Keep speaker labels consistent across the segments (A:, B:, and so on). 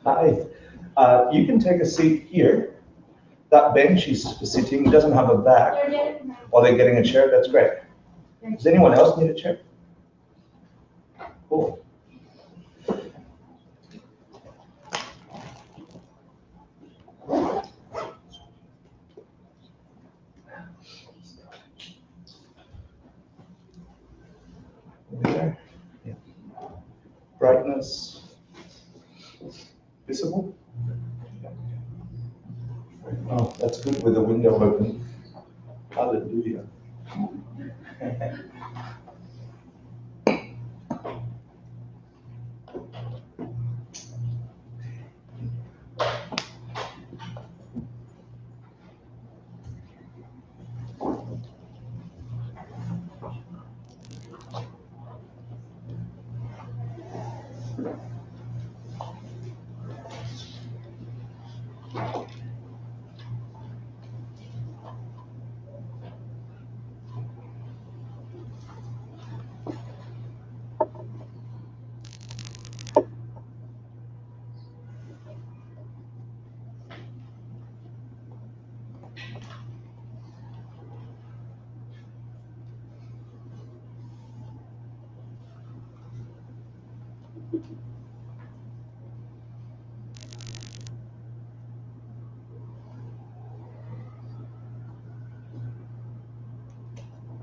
A: Hi. You can take a seat here. That bench is sitting, doesn't have a back. Or they're getting a chair, that's great. Does anyone else need a chair? Cool. There. Yeah. Brightness. Visible? Oh, that's good with the window open. Hallelujah.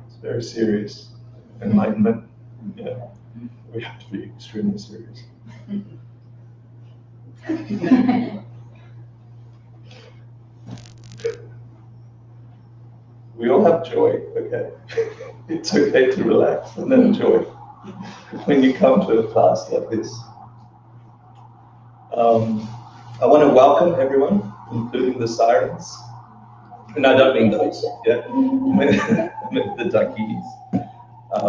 A: It's very serious. Enlightenment. Yeah. We have to be extremely serious. We all have joy, okay? It's okay to relax and enjoy when you come to a class like this. I want to welcome everyone, including the sirens. And I don't mean those, yeah? I mean the duckies. I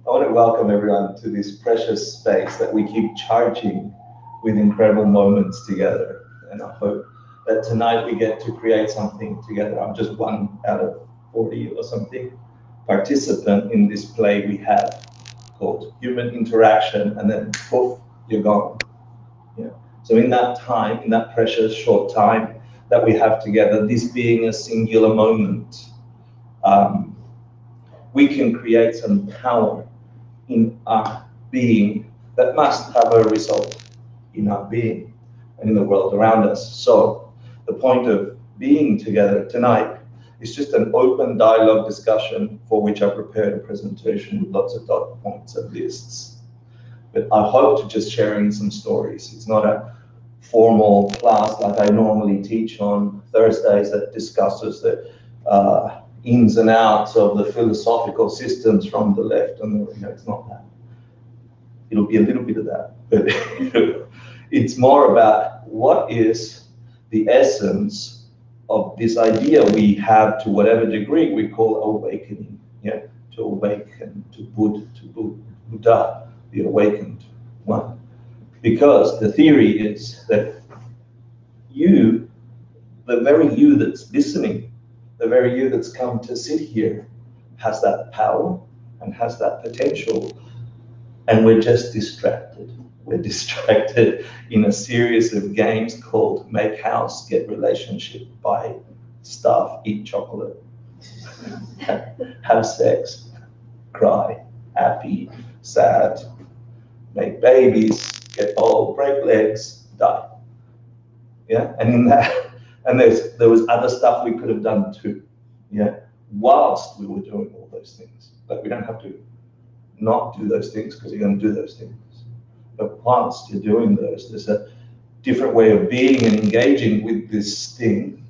A: want to welcome everyone to this precious space that we keep charging with incredible moments together. And I hope that tonight we get to create something together. I'm just one out of 40 or something participant in this play we have called human interaction, and then poof, you're gone. Yeah. So in that time, in that precious short time that we have together, this being a singular moment, we can create some power in our being that must have a result in our being and in the world around us. So the point of being together tonight is just an open dialogue discussion for which I prepared a presentation with lots of dot points and lists. But I hope to just sharing some stories. It's not a formal class like I normally teach on Thursdays that discusses the ins and outs of the philosophical systems from the left, and it's not that. It'll be a little bit of that, but it's more about what is the essence of this idea we have, to whatever degree we call awakening, yeah, to awaken, to Buddha, the awakened one. Because the theory is that you, the very you that's listening, the very you that's come to sit here, has that power and has that potential, and we're just distracted. We're distracted in a series of games called Make House, Get Relationship, Buy Stuff, Eat Chocolate, have sex, cry, happy, sad, make babies, get old, break legs, die. Yeah, and in that, and there was other stuff we could have done too. Yeah, whilst we were doing all those things, but we don't have to not do those things because you're going to do those things. But whilst you're doing those, there's a different way of being and engaging with this thing,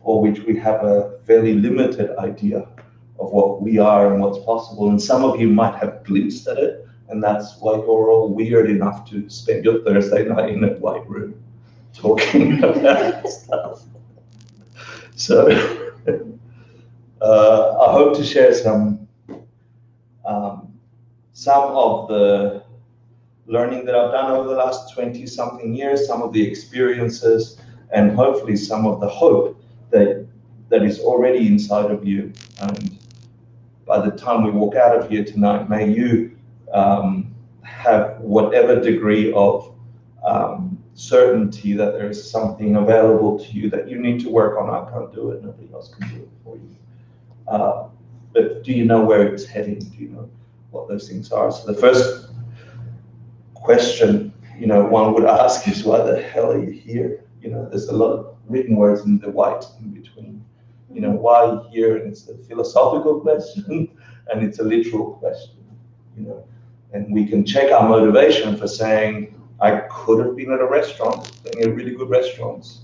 A: for which we have a fairly limited idea of what we are and what's possible. And some of you might have glimpsed at it, and that's why you're all weird enough to spend your Thursday night in a white room talking about stuff. So I hope to share some of the learning that I've done over the last 20-something years, some of the experiences, and hopefully some of the hope that is already inside of you. And by the time we walk out of here tonight, may you have whatever degree of certainty that there is something available to you that you need to work on. I can't do it, nobody else can do it for you. But do you know where it's heading? Do you know what those things are? So the first question, one would ask is, why the hell are you here? There's a lot of written words in the white in between. Why are you here? And it's a philosophical question and it's a literal question, And we can check our motivation for saying, I could have been at a restaurant, plenty of really good restaurants.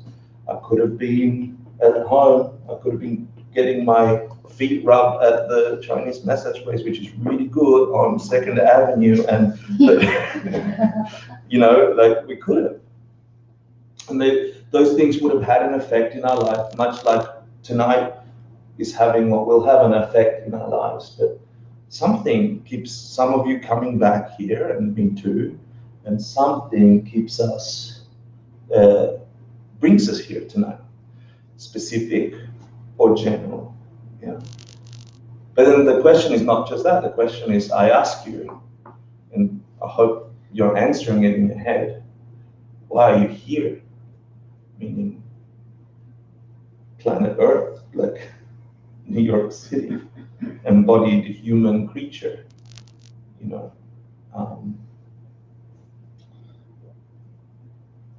A: I could have been at home. I could have been getting my feet rubbed at the Chinese massage place, which is really good on 2nd Avenue. And, we could have. And those things would have had an effect in our life, much like tonight is having or will have an effect in our lives. But something keeps some of you coming back here, and me too, and something keeps us, brings us here tonight, specific or general. Yeah. But then the question is not just that. The question is, I ask you, and I hope you're answering it in your head, why are you here? Meaning planet Earth, like New York City, embodied human creature,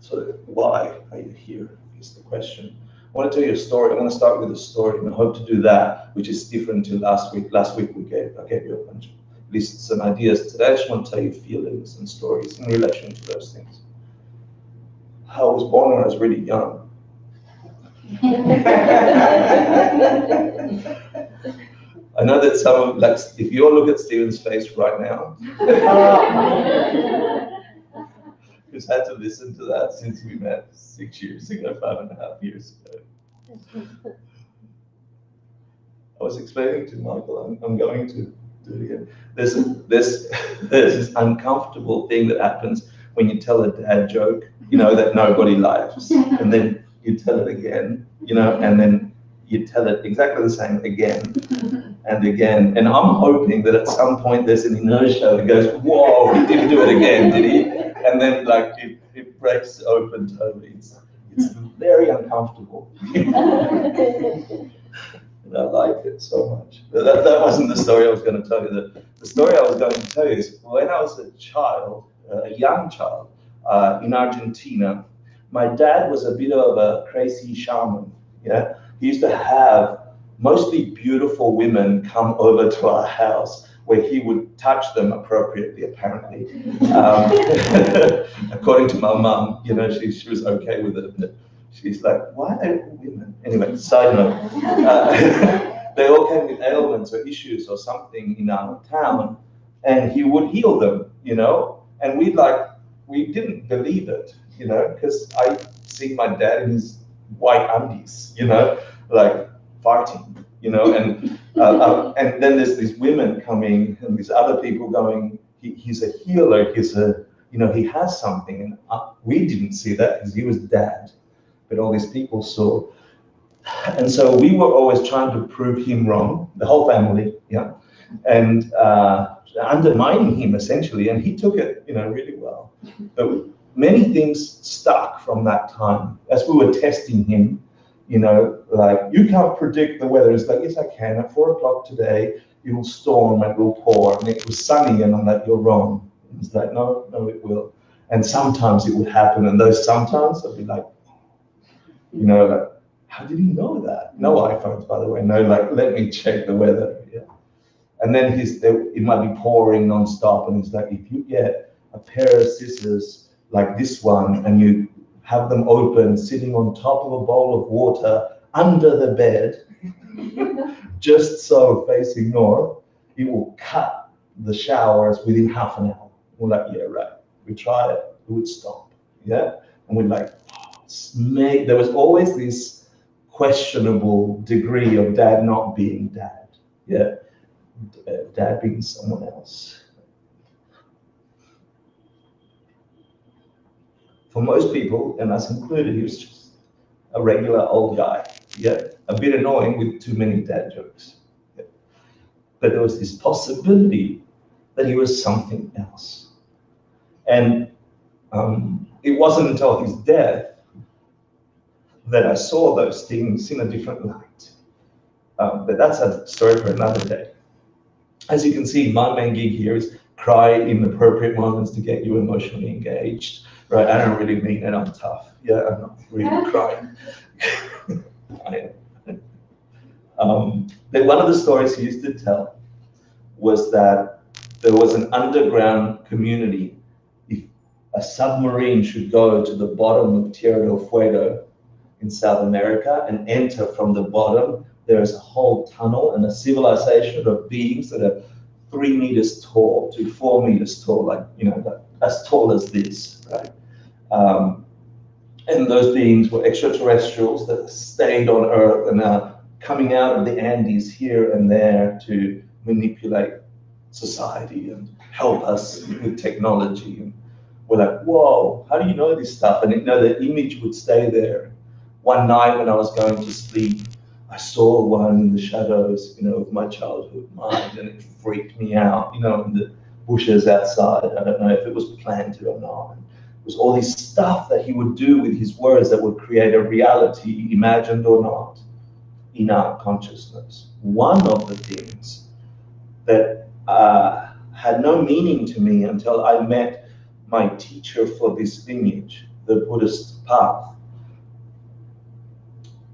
A: So why are you here is the question. I want to tell you a story. I'm going to start with a story, and I hope to do that, which is different to last week. Last week I gave you a bunch of at least some ideas. Today I just want to tell you feelings and stories in relation to those things. I was born when I was really young. I know that some of, if you all look at Stephen's face right now, who's had to listen to that since we met 6 years ago, 5.5 years ago. I was explaining to Michael, I'm going to do it again. There's this uncomfortable thing that happens when you tell a dad joke, that nobody laughs, and then you tell it again, and then you tell it exactly the same again and again. And I'm hoping that at some point there's an inertia that goes, whoa, he didn't do it again, did he? And then it breaks open totally. It's very uncomfortable. And I like it so much. But that wasn't the story I was going to tell you. The story I was going to tell you is when I was a child, a young child, in Argentina, my dad was a bit of a crazy shaman. Yeah, he used to have mostly beautiful women come over to our house where he would touch them appropriately, apparently. According to my mum, she was okay with it. But she's like, why are they women? Anyway, side note. They all came with ailments or issues or something in our town, and he would heal them, and we didn't believe it, because I see my dad in his white undies, farting, and then there's these women coming and these other people going, he's a healer, he has something, and we didn't see that because he was dad, but all these people saw. And so we were always trying to prove him wrong, the whole family, and undermining him essentially, and he took it, really well. But many things stuck from that time as we were testing him. You can't predict the weather. It's like, yes, I can. At 4 o'clock today, it will storm and it will pour. And it was sunny, and I'm like, you're wrong. And it's like, no, it will. And sometimes it would happen, and those sometimes I'd be like, how did he know that? No iPhones, by the way. No, let me check the weather. Yeah. And then it might be pouring nonstop, and he's like, if you get a pair of scissors like this one, and you have them open, sitting on top of a bowl of water under the bed, just so facing north, it will cut the showers within half an hour. We're like, yeah, right. We try it, it would stop. Yeah, and we're like, there was always this questionable degree of dad not being dad. Yeah, dad being someone else. For most people, and us included, he was just a regular old guy. Yeah, a bit annoying with too many dad jokes. Yeah. But there was this possibility that he was something else. And it wasn't until his death that I saw those things in a different light. But that's a story for another day. As you can see, my main gig here is cry in appropriate moments to get you emotionally engaged, right? I don't really mean it, I'm tough. Yeah, I'm not really crying. I am. But one of the stories he used to tell was that there was an underground community. If a submarine should go to the bottom of Tierra del Fuego in South America and enter from the bottom, there is a whole tunnel and a civilization of beings that are 3 meters tall to 4 meters tall, like, as tall as this, right? And those beings were extraterrestrials that stayed on Earth and are coming out of the Andes here and there to manipulate society and help us with technology. And we're like, whoa, how do you know this stuff? And the image would stay there. One night when I was going to sleep, I saw one in the shadows, of my childhood mind, and it freaked me out, in the bushes outside. I don't know if it was planted or not. It was all this stuff that he would do with his words that would create a reality, imagined or not, in our consciousness. One of the things that had no meaning to me until I met my teacher for this lineage, the Buddhist path.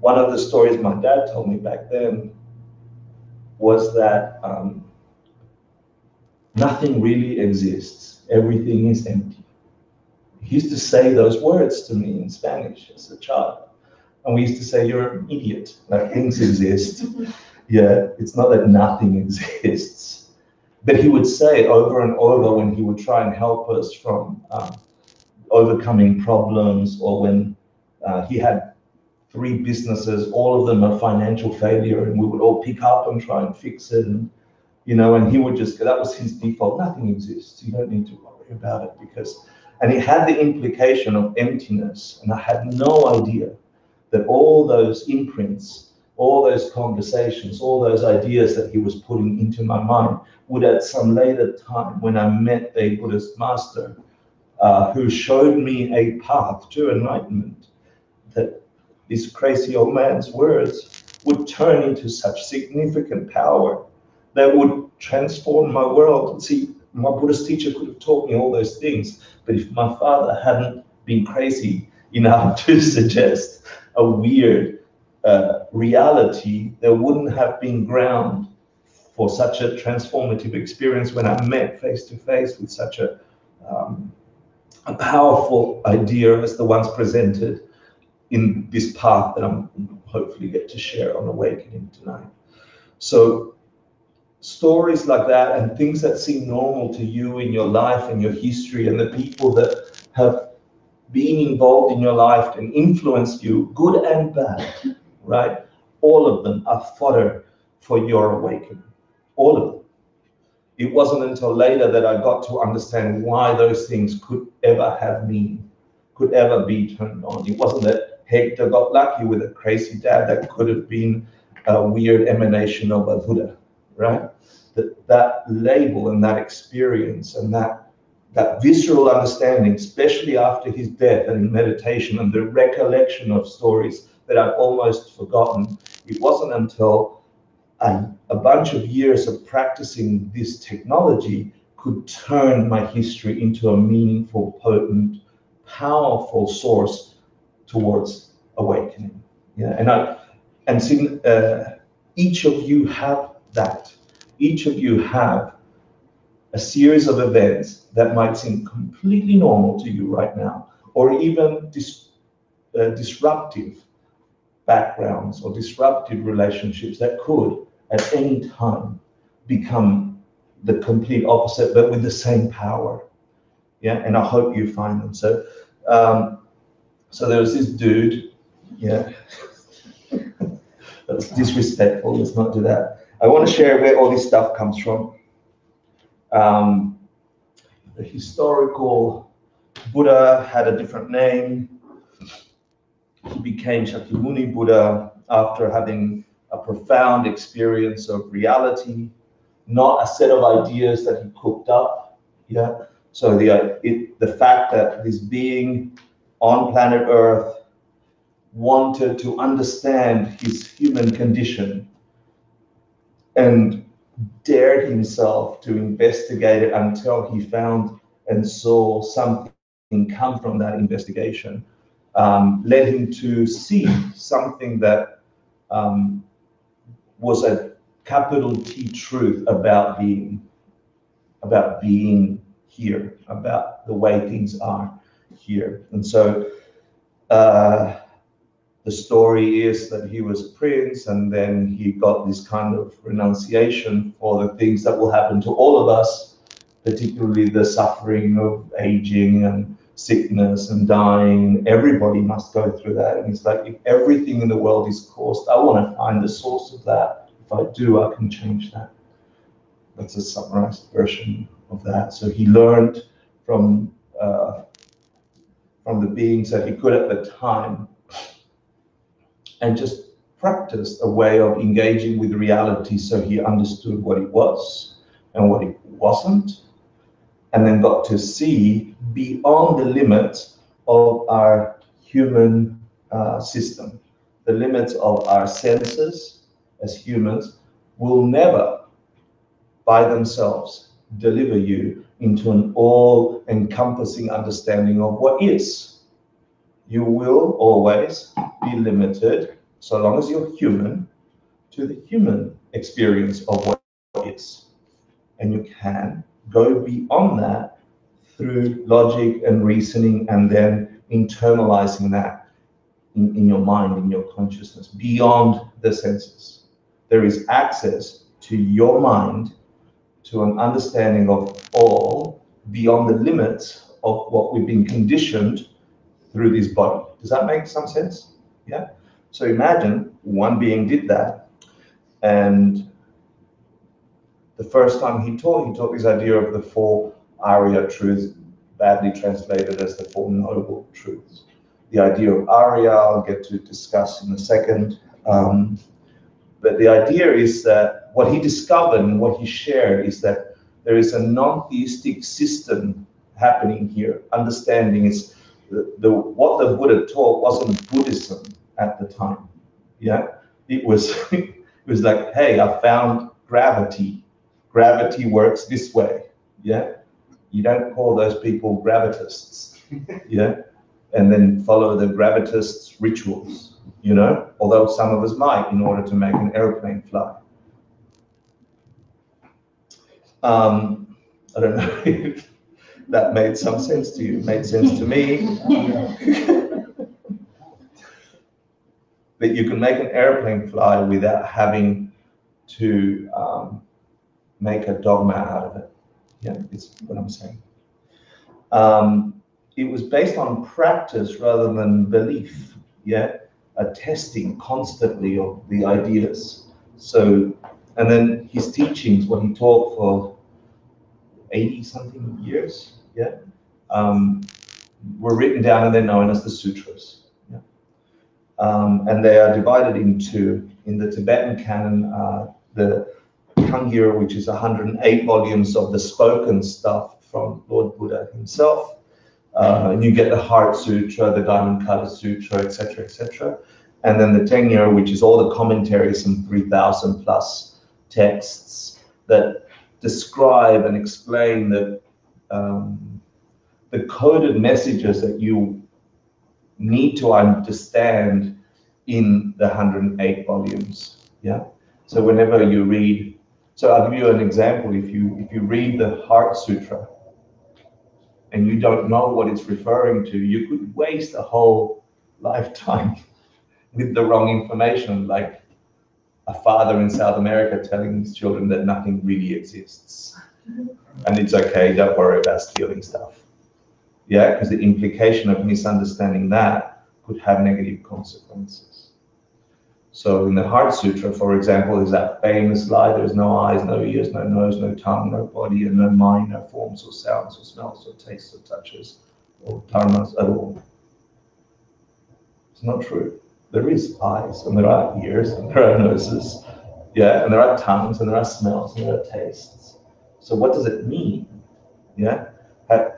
A: One of the stories my dad told me back then was that nothing really exists. Everything is empty. He used to say those words to me in Spanish as a child. And we used to say, you're an idiot, like things exist. Yeah, it's not that nothing exists. But he would say over and over when he would try and help us from overcoming problems, or when he had 3 businesses, all of them a financial failure, and we would all pick up and try and fix it. And, and he would just, that was his default, nothing exists. You don't need to worry about it and it had the implication of emptiness. And I had no idea that all those imprints, all those conversations, all those ideas that he was putting into my mind would at some later time, when I met a Buddhist master who showed me a path to enlightenment, that this crazy old man's words would turn into such significant power that would transform my world. See, my Buddhist teacher could have taught me all those things, but if my father hadn't been crazy enough to suggest a weird reality, there wouldn't have been ground for such a transformative experience when I met face to face with such a powerful idea as the ones presented in this path that I'm hopefully get to share on Awakening tonight. So stories like that and things that seem normal to you in your life and your history, and the people that have been involved in your life and influenced you, good and bad, right? All of them are fodder for your awakening. All of them. It wasn't until later that I got to understand why those things could ever have meaning, could ever be turned on. It wasn't that Hector got lucky with a crazy dad that could have been a weird emanation of a Buddha, right? That label and that experience and that visceral understanding, especially after his death and in meditation and the recollection of stories that I'd almost forgotten, it wasn't until a bunch of years of practicing this technology could turn my history into a meaningful, potent, powerful source towards awakening. Yeah, and see, each of you have that. Each of you have a series of events that might seem completely normal to you right now, or even disruptive backgrounds or disruptive relationships that could at any time become the complete opposite, but with the same power. Yeah, and I hope you find them. So there was this dude, yeah, that's disrespectful, let's not do that. I want to share where all this stuff comes from. The historical Buddha had a different name. He became Shakyamuni Buddha after having a profound experience of reality, not a set of ideas that he cooked up. Yeah. So the fact that this being on planet Earth wanted to understand his human condition and dared himself to investigate it until he found and saw something come from that investigation, led him to see something that was a capital T truth about being here, about the way things are here. And so the story is that he was a prince, and then he got this kind of renunciation for the things that will happen to all of us, particularly the suffering of aging and sickness and dying. Everybody must go through that. And it's like, if everything in the world is caused, I want to find the source of that. If I do, I can change that. That's a summarized version of that. So he learned from the beings that he could at the time, and just practiced a way of engaging with reality, so he understood what it was and what it wasn't, and then got to see beyond the limits of our human system. The limits of our senses as humans will never by themselves deliver you into an all-encompassing understanding of what is. You will always be limited, so long as you're human, to the human experience of what is. And you can go beyond that through logic and reasoning, and then internalizing that in your mind, in your consciousness, beyond the senses. There is access to your mind, to an understanding of all beyond the limits of what we've been conditioned through this body. Does that make some sense? Yeah. So imagine one being did that, and the first time he taught this idea of the four Arya truths, badly translated as the four noble truths. The idea of Arya I'll get to discuss in a second. But the idea is that what he discovered and what he shared is that there is a non-theistic system happening here. Understanding is what the Buddha taught wasn't Buddhism at the time. Yeah, it was it was like, hey, I found gravity. Gravity works this way. Yeah, you don't call those people gravitists. Yeah, and then follow the gravitists' rituals. You know, although some of us might, in order to make an airplane fly. I don't know if that made some sense to you. It made sense to me. That you can make an airplane fly without having to make a dogma out of it. Yeah, it's what I'm saying. It was based on practice rather than belief. Yeah, a testing constantly of the ideas. So, and then his teachings, what he taught for 80-something years, yeah, were written down, and they're known as the sutras. Yeah. And they are divided into, in the Tibetan canon, the Kangyur, which is 108 volumes of the spoken stuff from Lord Buddha himself. And you get the Heart Sutra, the Diamond Cutter Sutra, etc., etc. And then the Tengyur, which is all the commentaries, some 3,000 plus texts that describe and explain the coded messages that you need to understand in the 108 volumes. Yeah. So whenever you read, so I'll give you an example. If you read the Heart Sutra and you don't know what it's referring to, you could waste a whole lifetime with the wrong information, like a father in South America telling his children that nothing really exists. And it's okay, don't worry about stealing stuff. Yeah, because the implication of misunderstanding that could have negative consequences. So in the Heart Sutra, for example, is that famous lie: there's no eyes, no ears, no nose, no tongue, no body, and no mind, no forms or sounds or smells or tastes or touches or dharmas at all. It's not true. There is eyes, and there are ears, and there are noses, yeah, and there are tongues, and there are smells, and there are tastes. So what does it mean? Yeah,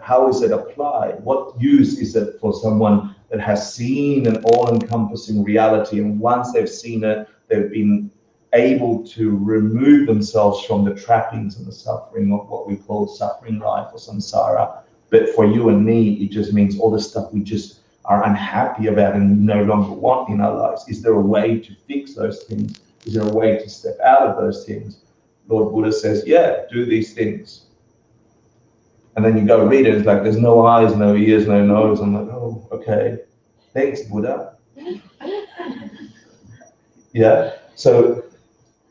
A: How is it applied? What use is it for someone that has seen an all-encompassing reality, and once they've seen it, they've been able to remove themselves from the trappings and the suffering of what we call suffering life or samsara. But for you and me, it just means all the stuff we just are unhappy about and no longer want in our lives. Is there a way to fix those things? Is there a way to step out of those things? Lord Buddha says, yeah, do these things. And then you go read it, it's like there's no eyes, no ears, no nose. I'm like, oh, okay. Thanks, Buddha. Yeah. So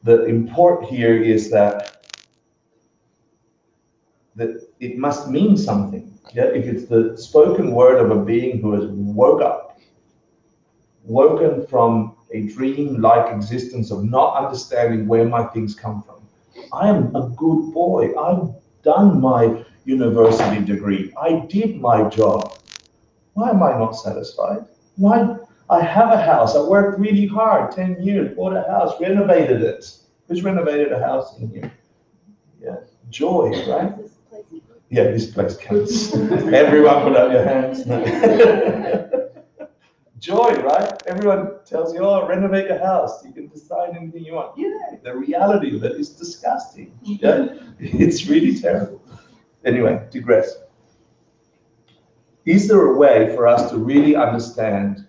A: the import here is that it must mean something. Yeah. If it's the spoken word of a being who has woken from a dream-like existence of not understanding where my things come from. I am a good boy. I've done my university degree. I did my job. Why am I not satisfied? Why? I have a house. I worked really hard, 10 years, bought a house, renovated it. Who's renovated a house in here? Yeah, joy, right? Yeah, this place counts. Everyone put up your hands. No. Joy, right? Everyone tells you, oh, renovate your house. You can decide anything you want. Yeah, the reality of it is disgusting. Yeah, it's really terrible. Anyway, digress. Is there a way for us to really understand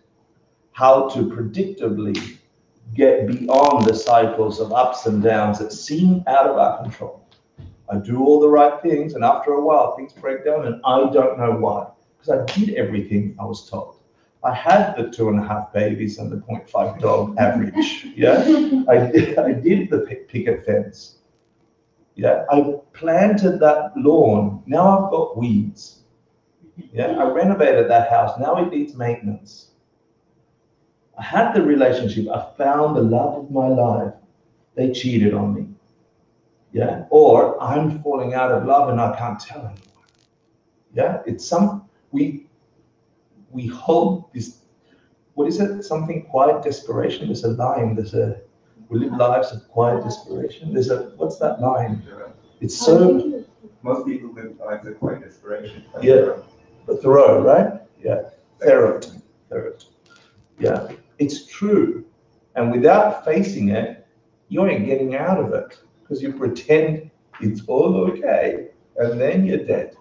A: how to predictably get beyond the cycles of ups and downs that seem out of our control? I do all the right things, and after a while, things break down, and I don't know why. Because I did everything I was told. I had the 2.5 babies and the 0.5 dog average. Yeah, I did the picket fence. Yeah, I planted that lawn. Now I've got weeds. Yeah, I renovated that house. Now it needs maintenance. I had the relationship. I found the love of my life. They cheated on me. Yeah, or I'm falling out of love and I can't tell anyone. Yeah, it's we hold this. What is it? Something quiet desperation. There's a line. We live lives of quiet desperation. What's that line? It's so.
B: Most people live lives of quiet desperation.
A: Yeah, the Thoreau, right? Yeah, Thoreau. Yeah, it's true. And without facing it, you ain't getting out of it because you pretend it's all okay, and then you're dead.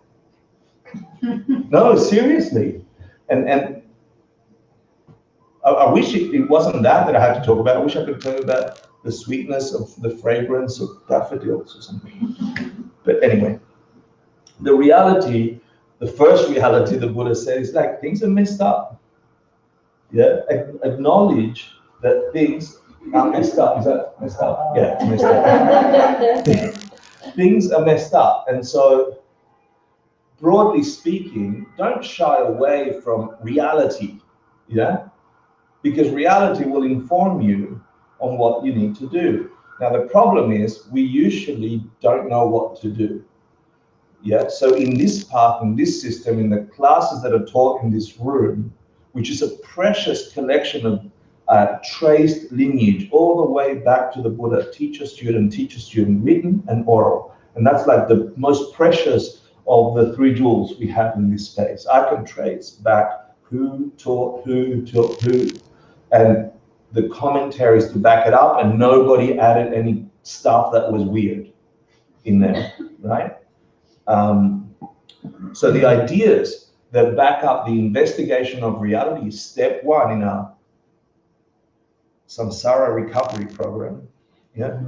A: No, seriously. And I wish it wasn't that I had to talk about. I wish I could tell you about the sweetness of the fragrance of daffodils or something. But anyway, the first reality the Buddha said is like things are messed up. Yeah, acknowledge that things are messed up. Is that messed up? Yeah, it's messed up. Things are messed up, and so broadly speaking, don't shy away from reality. Yeah. Because reality will inform you on what you need to do. Now, the problem is we usually don't know what to do. Yeah, so in this path, in this system, in the classes that are taught in this room, which is a precious collection of traced lineage all the way back to the Buddha, teacher, student, written and oral. And that's like the most precious of the 3 jewels we have in this space. I can trace back who taught who, and the commentaries to back it up, and nobody added any stuff that was weird in there, right? So the ideas that back up the investigation of reality is step 1 in our samsara recovery program. Yeah,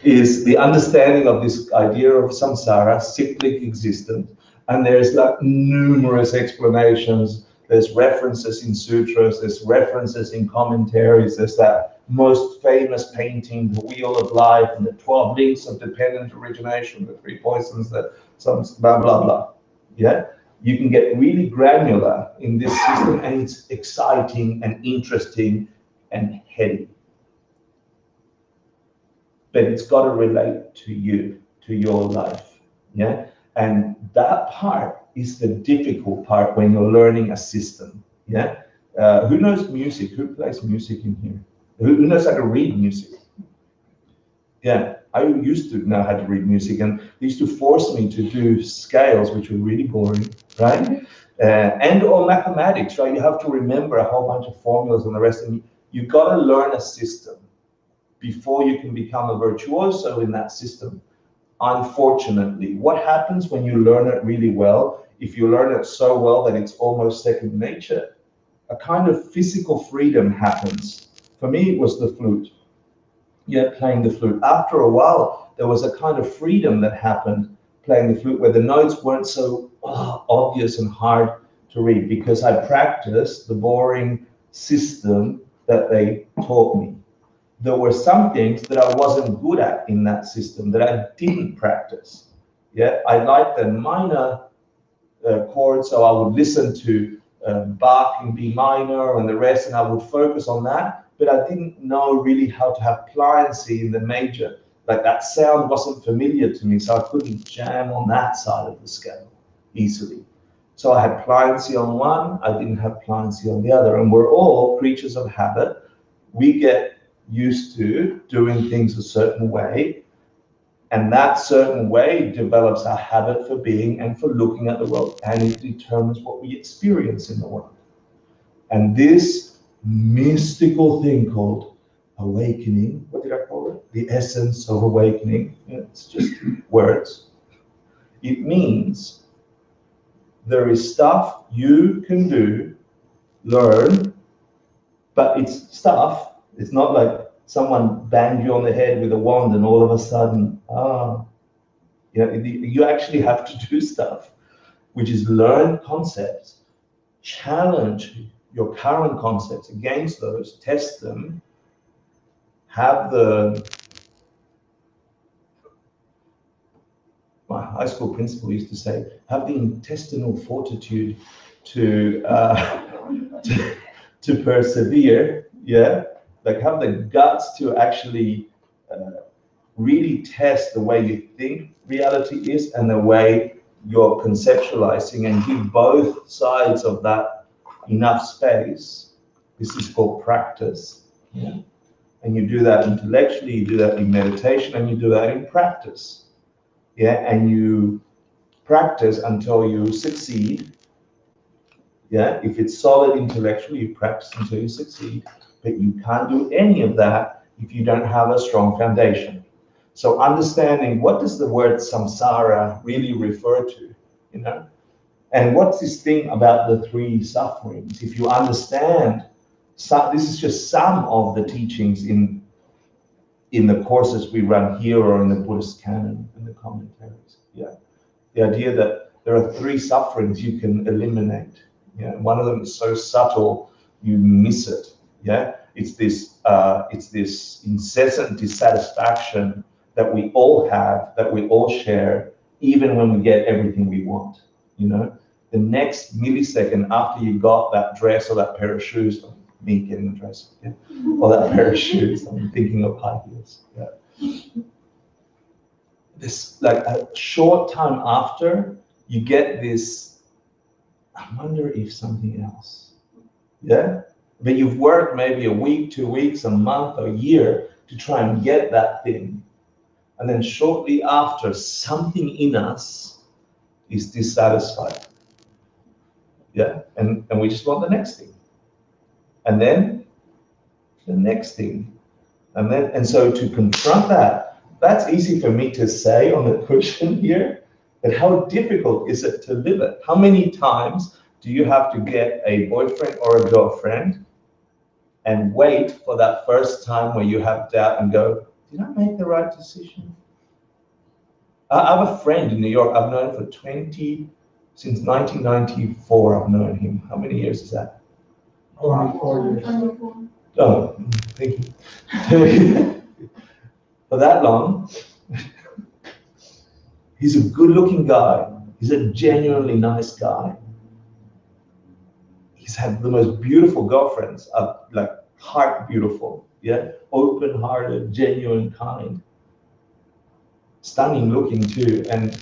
A: is the understanding of this idea of samsara, cyclic existence, and there's like numerous explanations. There's references in sutras, there's references in commentaries, there's that most famous painting, The Wheel of Life, and the 12 links of dependent origination, the 3 poisons, that some blah, blah, blah. Yeah? You can get really granular in this system, and it's exciting and interesting and heady. But it's got to relate to you, to your life. Yeah? And that part is the difficult part when you're learning a system. Yeah. Who knows music? Who plays music in here? Who knows how to read music? Yeah. I used to know how to read music, and they used to force me to do scales, which were really boring, right? And or mathematics, right? You have to remember a whole bunch of formulas and the rest, and you got to learn a system before you can become a virtuoso in that system. Unfortunately, what happens when you learn it really well? If you learn it so well that it's almost second nature, a kind of physical freedom happens. For me, it was the flute. Yeah, playing the flute. After a while, there was a kind of freedom that happened playing the flute where the notes weren't so obvious and hard to read because I practiced the boring system that they taught me. There were some things that I wasn't good at in that system that I didn't practice. Yeah, I liked the minor chords, so I would listen to Bach in B minor and the rest, and I would focus on that. But I didn't know really how to have pliancy in the major. Like that sound wasn't familiar to me, so I couldn't jam on that side of the scale easily. So I had pliancy on one, I didn't have pliancy on the other, and we're all creatures of habit. We get used to doing things a certain way, and that certain way develops our habit for being and for looking at the world, and it determines what we experience in the world. And this mystical thing called awakening, what did I call it? The essence of awakening. It's just words. It means there is stuff you can do, learn, but it's stuff. It's not like someone banged you on the head with a wand and all of a sudden, you actually have to do stuff, which is learn concepts, challenge your current concepts against those, test them, have my high school principal used to say, have the intestinal fortitude to, to persevere, yeah? Like have the guts to actually really test the way you think reality is and the way you're conceptualizing, and give both sides of that enough space. This is called practice. Yeah? And you do that intellectually, you do that in meditation, and you do that in practice. Yeah, and you practice until you succeed. Yeah, if it's solid intellectually, you practice until you succeed, but you can't do any of that if you don't have a strong foundation. So understanding what does the word samsara really refer to, you know? And what's this thing about the three sufferings? If you understand, this is just some of the teachings in the courses we run here or in the Buddhist canon and the commentaries. Yeah, the idea that there are three sufferings you can eliminate. Yeah, one of them is so subtle you miss it. Yeah, it's this incessant dissatisfaction that we all have, that we all share, even when we get everything we want. You know, the next millisecond after you got that dress or that pair of shoes, me getting a dress, yeah, or that pair of shoes, I'm thinking of high heels. Yeah. This, like a short time after, you get this, I wonder if something else. Yeah? But you've worked maybe a week, 2 weeks, a month, a year to try and get that thing. And then shortly after, something in us is dissatisfied. Yeah? And we just want the next thing. And then the next thing. And so to confront that, that's easy for me to say on the cushion here, but how difficult is it to live it? How many times do you have to get a boyfriend or a girlfriend and wait for that first time where you have doubt and go, did I make the right decision? I have a friend in New York I've known for since 1994 I've known him. How many years is that?
C: 24 years.
A: Oh, thank you. For that long. He's a good-looking guy. He's a genuinely nice guy. He's had the most beautiful girlfriends, like heart beautiful, yeah, open-hearted, genuine, kind, stunning looking too. And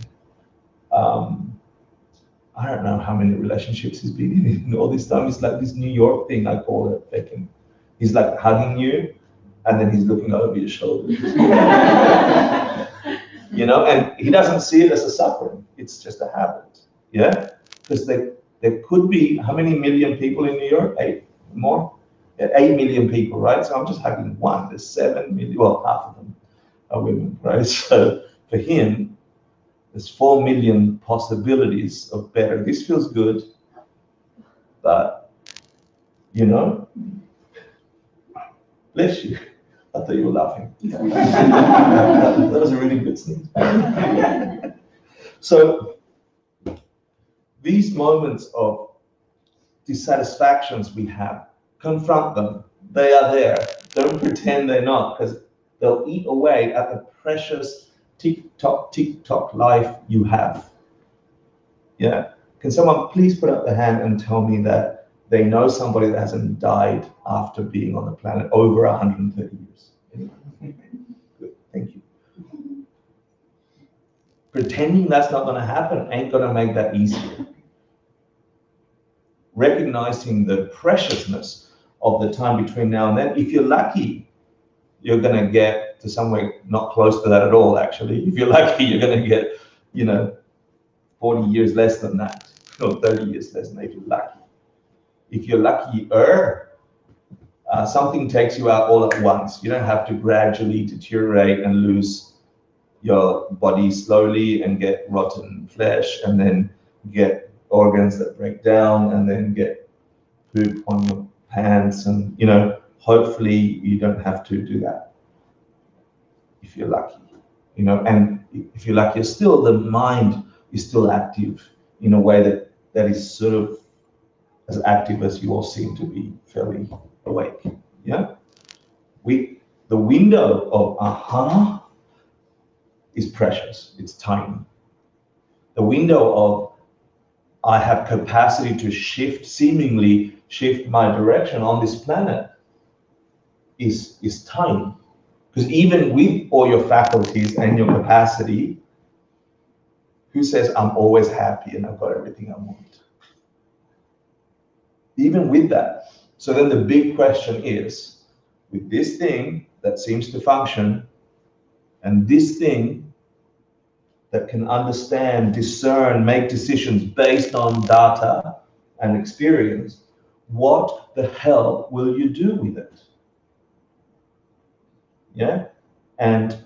A: I don't know how many relationships he's been in all this time. It's like this New York thing, I call it. He's like hugging you, and then he's looking over your shoulder. You know, and he doesn't see it as a suffering. It's just a habit. Yeah, because there could be how many million people in New York? 8 more? Yeah, 8 million people, right? So I'm just having one. There's 7 million. Well, half of them are women, right? So for him, there's 4 million possibilities of better. This feels good, but you know, bless you. I thought you were laughing. That was a really good sneeze. So these moments of dissatisfactions we have, confront them. They are there. Don't pretend they're not, because they'll eat away at the precious tick-tock life you have. Yeah? Can someone please put up their hand and tell me that they know somebody that hasn't died after being on the planet over 130 years? Good, thank you. Pretending that's not going to happen ain't going to make that easier. Recognizing the preciousness of the time between now and then. If you're lucky, you're going to get to somewhere not close to that at all, actually. If you're lucky, you're going to get, 40 years less than that, or 30 years less than if you're lucky. If you're luckier, something takes you out all at once. You don't have to gradually deteriorate and lose your body slowly and get rotten flesh and then get organs that break down and then get poop on your pants, and hopefully you don't have to do that if you're lucky, and if you're lucky still, the mind is still active in a way that is sort of as active as you all seem to be fairly awake. Yeah, the window of aha is precious. It's tiny. The window of I have capacity to seemingly shift my direction on this planet is tiny. Because even with all your faculties and your capacity, who says I'm always happy and I've got everything I want? Even with that. So then the big question is, with this thing that seems to function, and this thing that can understand, discern, make decisions based on data and experience, what the hell will you do with it? Yeah? And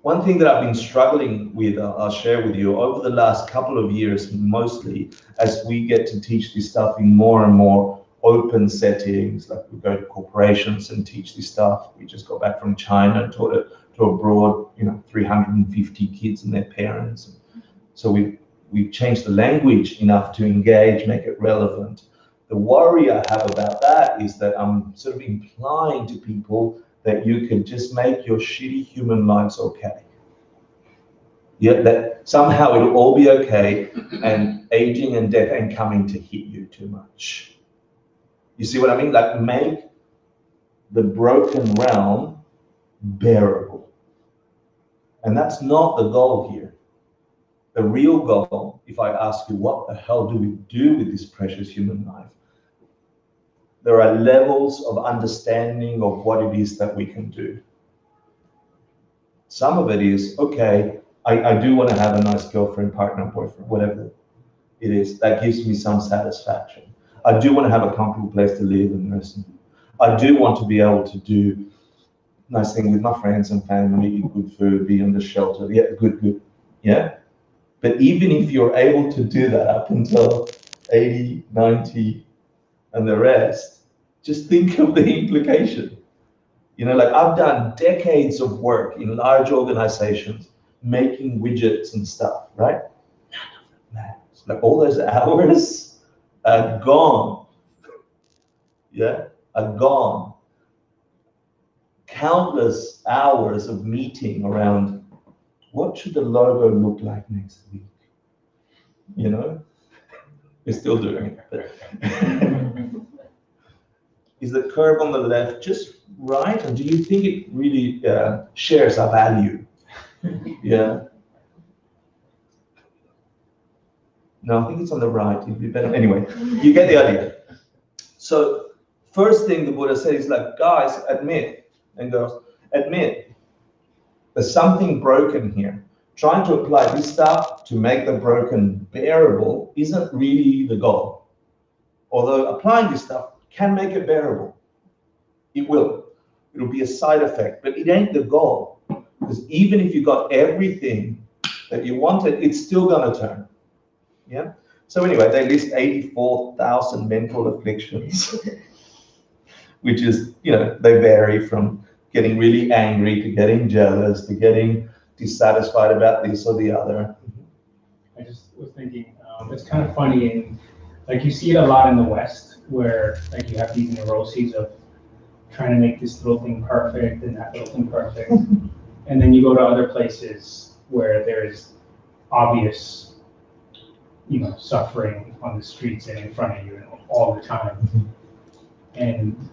A: one thing that I've been struggling with, I'll share with you, over the last couple of years, mostly, as we get to teach this stuff in more and more open settings, like we go to corporations and teach this stuff. We just got back from China, taught it to a broad, 350 kids and their parents. So we've changed the language enough to engage, make it relevant. The worry I have about that is that I'm sort of implying to people that you can just make your shitty human lives okay. Yeah, that somehow it'll all be okay, and aging and death ain't coming to hit you too much. You see what I mean? Like, make the broken realm bearable. And that's not the goal here. The real goal, if I ask you, what the hell do we do with this precious human life? There are levels of understanding of what it is that we can do. Some of it is, okay, I do want to have a nice girlfriend, partner, boyfriend, whatever it is. That gives me some satisfaction. I do want to have a comfortable place to live and rest. I do want to be able to do nice things with my friends and family, eat good food, be under shelter. Yeah, good. Yeah. But even if you're able to do that up until 80, 90, and the rest, just think of the implication. Like, I've done decades of work in large organizations making widgets and stuff, right? None of it matters. Like, all those hours are gone. Yeah, are gone. Countless hours of meeting around what should the logo look like next week? We're still doing it. Is the curve on the left just right? And do you think it really shares our value? Yeah. No, I think it's on the right. It'd be better. Anyway, you get the idea. So first thing the Buddha said is like, guys, admit, and girls, admit there's something broken here. Trying to apply this stuff to make the broken bearable isn't really the goal. Although applying this stuff can make it bearable. It will. It'll be a side effect, but it ain't the goal. Because even if you got everything that you wanted, it's still gonna turn. Yeah? So anyway, they list 84,000 mental afflictions, which is, you know, they vary from getting really angry to getting jealous to getting dissatisfied about this or the other.
D: I just was thinking, it's kind of funny, and like you see it a lot in the West, where like you have these neuroses of trying to make this little thing perfect and that little thing perfect, and then you go to other places where there's obvious, you know, suffering on the streets and in front of you all the time, and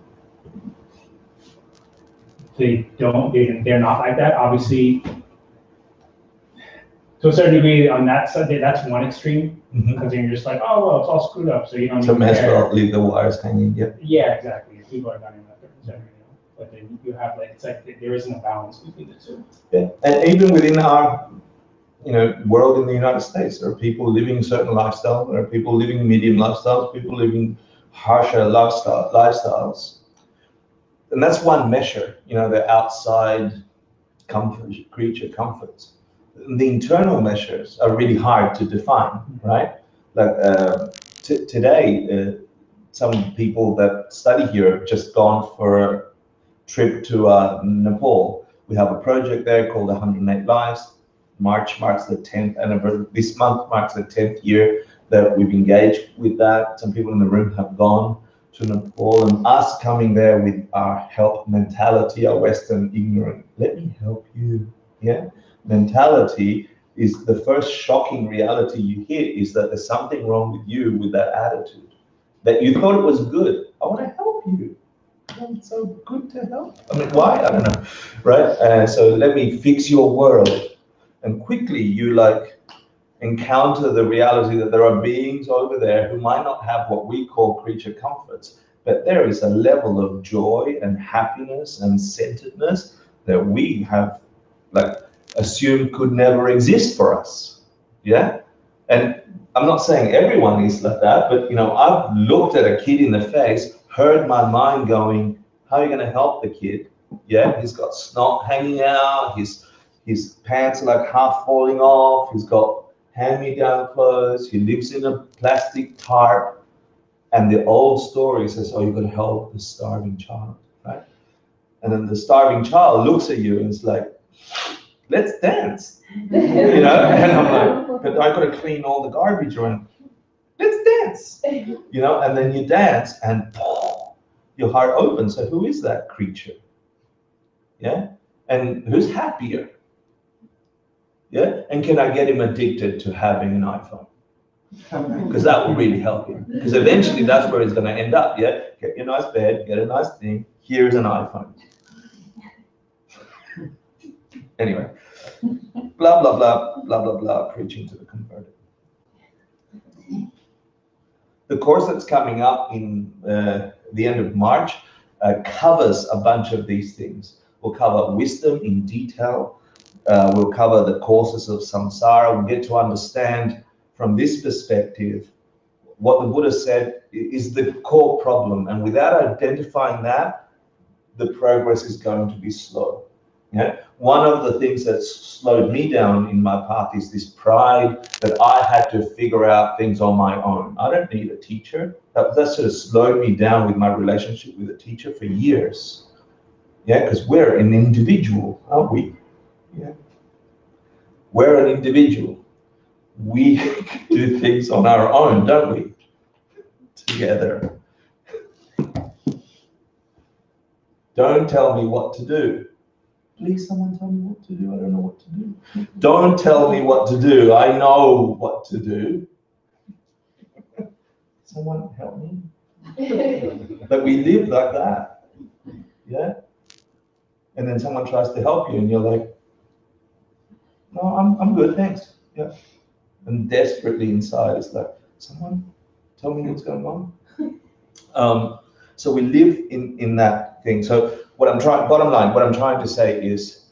D: they're not like that. Obviously, to a certain degree, on that side, that's one extreme, because then you're just like, oh, well, it's all screwed up, so you don't
A: So
D: even
A: may as
D: care.
A: well leave the wires hanging, yeah.
D: Yeah, exactly. People are dying left, right, and center, you know. But then you have like, it's like there isn't a balance between the two.
A: Yeah. And even within our, you know, world in the United States, there are people living certain lifestyles, there are people living medium lifestyles, people living harsher lifestyles. And that's one measure, you know, the outside comfort, creature comforts. The internal measures are really hard to define, right? Like today, some people that study here have just gone for a trip to Nepal. We have a project there called 108 Lives. March marks the 10th anniversary. This month marks the 10th year that we've engaged with that. Some people in the room have gone to Nepal, and us coming there with our help mentality, our Western ignorant, let me help you, yeah, mentality is the first shocking reality you hear is that there's something wrong with you with that attitude. That you thought it was good. I want to help you. Oh, it's so good to help. I mean, why? I don't know, right? So let me fix your world. And quickly you like encounter the reality that there are beings over there who might not have what we call creature comforts, but there is a level of joy and happiness and centeredness that we have like assumed could never exist for us. Yeah? And I'm not saying everyone is like that, but you know, I've looked at a kid in the face, heard my mind going, how are you going to help the kid? Yeah, he's got snot hanging out, his pants are like half falling off, he's got hand-me-down clothes, he lives in a plastic tarp, and the old story says, oh, you're going to help the starving child, right? And then the starving child looks at you and is like, let's dance, you know? And I'm like, but I got to clean all the garbage around. Let's dance, you know? And then you dance and your heart opens. So who is that creature? Yeah? And who's happier? Yeah? And can I get him addicted to having an iPhone? Because that will really help him. Because eventually that's where he's going to end up, yeah? Get your nice bed, get a nice thing, here's an iPhone. Anyway, blah, blah, blah, blah, blah, blah, preaching to the converted. The course that's coming up in the end of March covers a bunch of these things. We'll cover wisdom in detail. We'll cover the causes of samsara. We'll get to understand from this perspective what the Buddha said is the core problem. And without identifying that, the progress is going to be slow. Yeah? One of the things that slowed me down in my path is this pride that I had to figure out things on my own. I don't need a teacher. That sort of slowed me down with my relationship with a teacher for years. Yeah, because we're an individual, aren't we? Yeah. We're an individual. We do things on our own, don't we? Together. Don't tell me what to do. Please, someone tell me what to do. I don't know what to do. Don't tell me what to do. I know what to do. Someone help me. But we live like that. Yeah? And then someone tries to help you and you're like, no, I'm good, thanks. Yeah. And desperately inside it's like, someone tell me what's going on. So we live in that thing. So bottom line, what I'm trying to say is,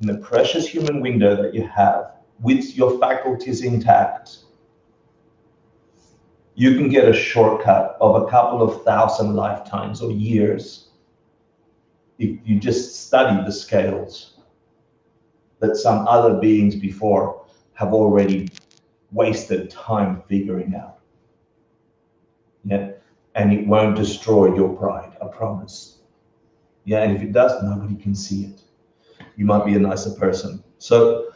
A: in the precious human window that you have, with your faculties intact, you can get a shortcut of a couple of thousand lifetimes or years if you just study the scales that some other beings before have already wasted time figuring out. Yeah, and it won't destroy your pride, I promise. Yeah, and if it does, nobody can see it. You might be a nicer person. So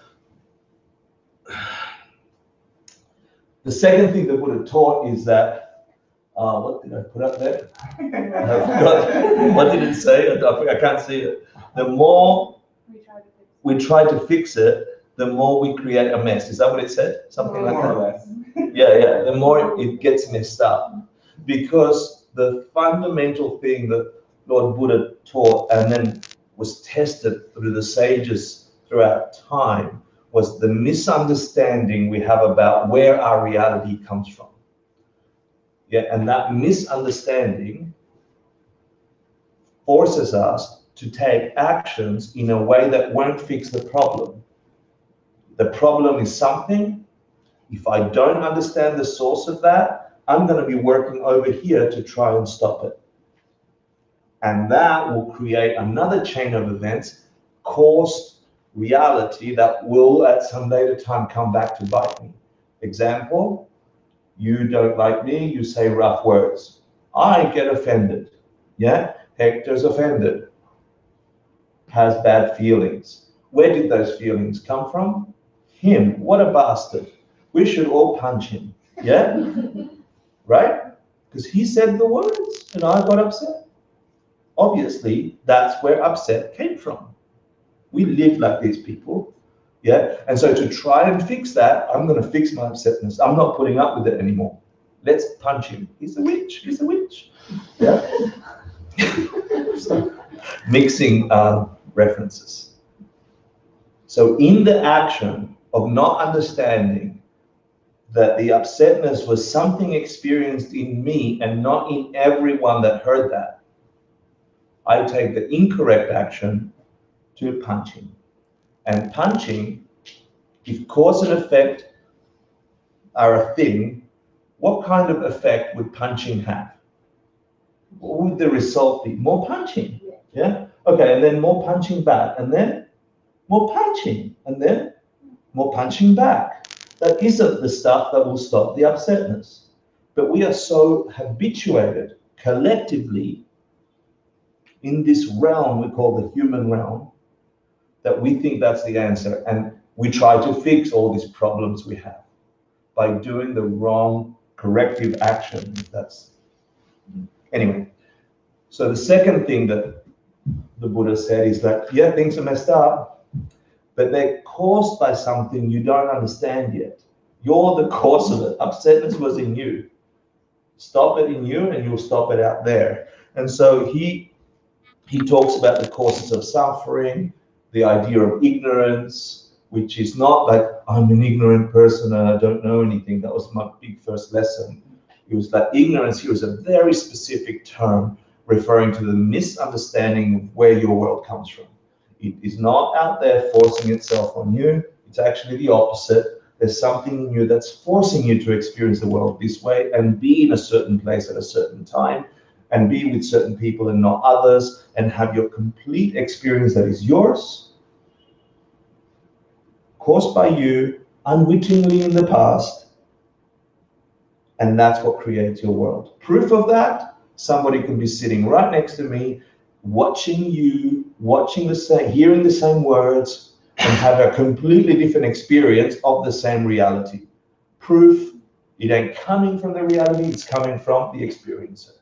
A: the second thing that would have taught is that, what did I put up there? I forgot. What did it say? I can't see it. The more we try to fix it, the more we create a mess. Is that what it said? Something like that?
B: More or less.
A: Yeah. The more it gets messed up. Because the fundamental thing that Lord Buddha taught and then was tested through the sages throughout time was the misunderstanding we have about where our reality comes from. Yeah, and that misunderstanding forces us to take actions in a way that won't fix the problem. The problem is something. If I don't understand the source of that, I'm going to be working over here to try and stop it. And that will create another chain of events, cause reality that will at some later time come back to bite me. Example, you don't like me, you say rough words. I get offended. Yeah, Hector's offended, has bad feelings. Where did those feelings come from? Him. What a bastard. We should all punch him. Yeah? Right? Because he said the words and I got upset. Obviously, that's where upset came from. We live like these people. Yeah? And so to try and fix that, I'm going to fix my upsetness. I'm not putting up with it anymore. Let's punch him. He's a witch. He's a witch. Yeah? So, mixing references. So in the action of not understanding that the upsetness was something experienced in me and not in everyone that heard that, I take the incorrect action to punching. And punching, if cause and effect are a thing, what kind of effect would punching have? What would the result be? More punching. Yeah? Okay, and then more punching back, and then more punching, and then more punching back. That isn't the stuff that will stop the upsetness. But we are so habituated collectively in this realm we call the human realm that we think that's the answer. And we try to fix all these problems we have by doing the wrong corrective action. Anyway, so the second thing that the Buddha said is that, yeah, things are messed up, but they're caused by something you don't understand yet. You're the cause of it. Upsetness was in you. Stop it in you and you'll stop it out there. And so he talks about the causes of suffering, the idea of ignorance, which is not like, I'm an ignorant person and I don't know anything. That was my big first lesson. It was that ignorance here is a very specific term referring to the misunderstanding of where your world comes from. It is not out there forcing itself on you. It's actually the opposite. There's something in you that's forcing you to experience the world this way and be in a certain place at a certain time and be with certain people and not others and have your complete experience that is yours, caused by you unwittingly in the past, and that's what creates your world. Proof of that, somebody can be sitting right next to me, watching you, watching the same, hearing the same words, and have a completely different experience of the same reality. Proof, it ain't coming from the reality, it's coming from the experiencer.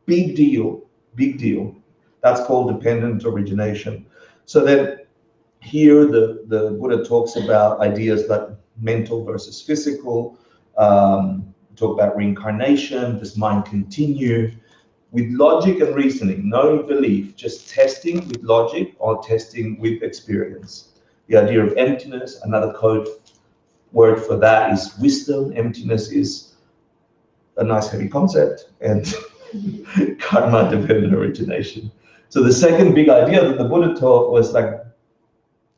A: Big deal, big deal. That's called dependent origination. So then here the Buddha talks about ideas like mental versus physical, talk about reincarnation, does mind continue? With logic and reasoning, no belief, just testing with logic or testing with experience. The idea of emptiness, another code word for that is wisdom. Emptiness is a nice heavy concept, and Karma dependent origination. So the second big idea that the Buddha taught was like,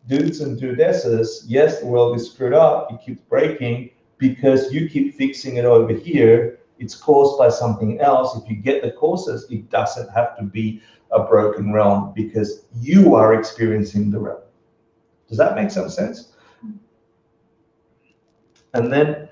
A: dudes and dudesses, yes, the world is screwed up, it keeps breaking because you keep fixing it over here. It's caused by something else. If you get the causes, it doesn't have to be a broken realm because you are experiencing the realm. Does that make some sense? And then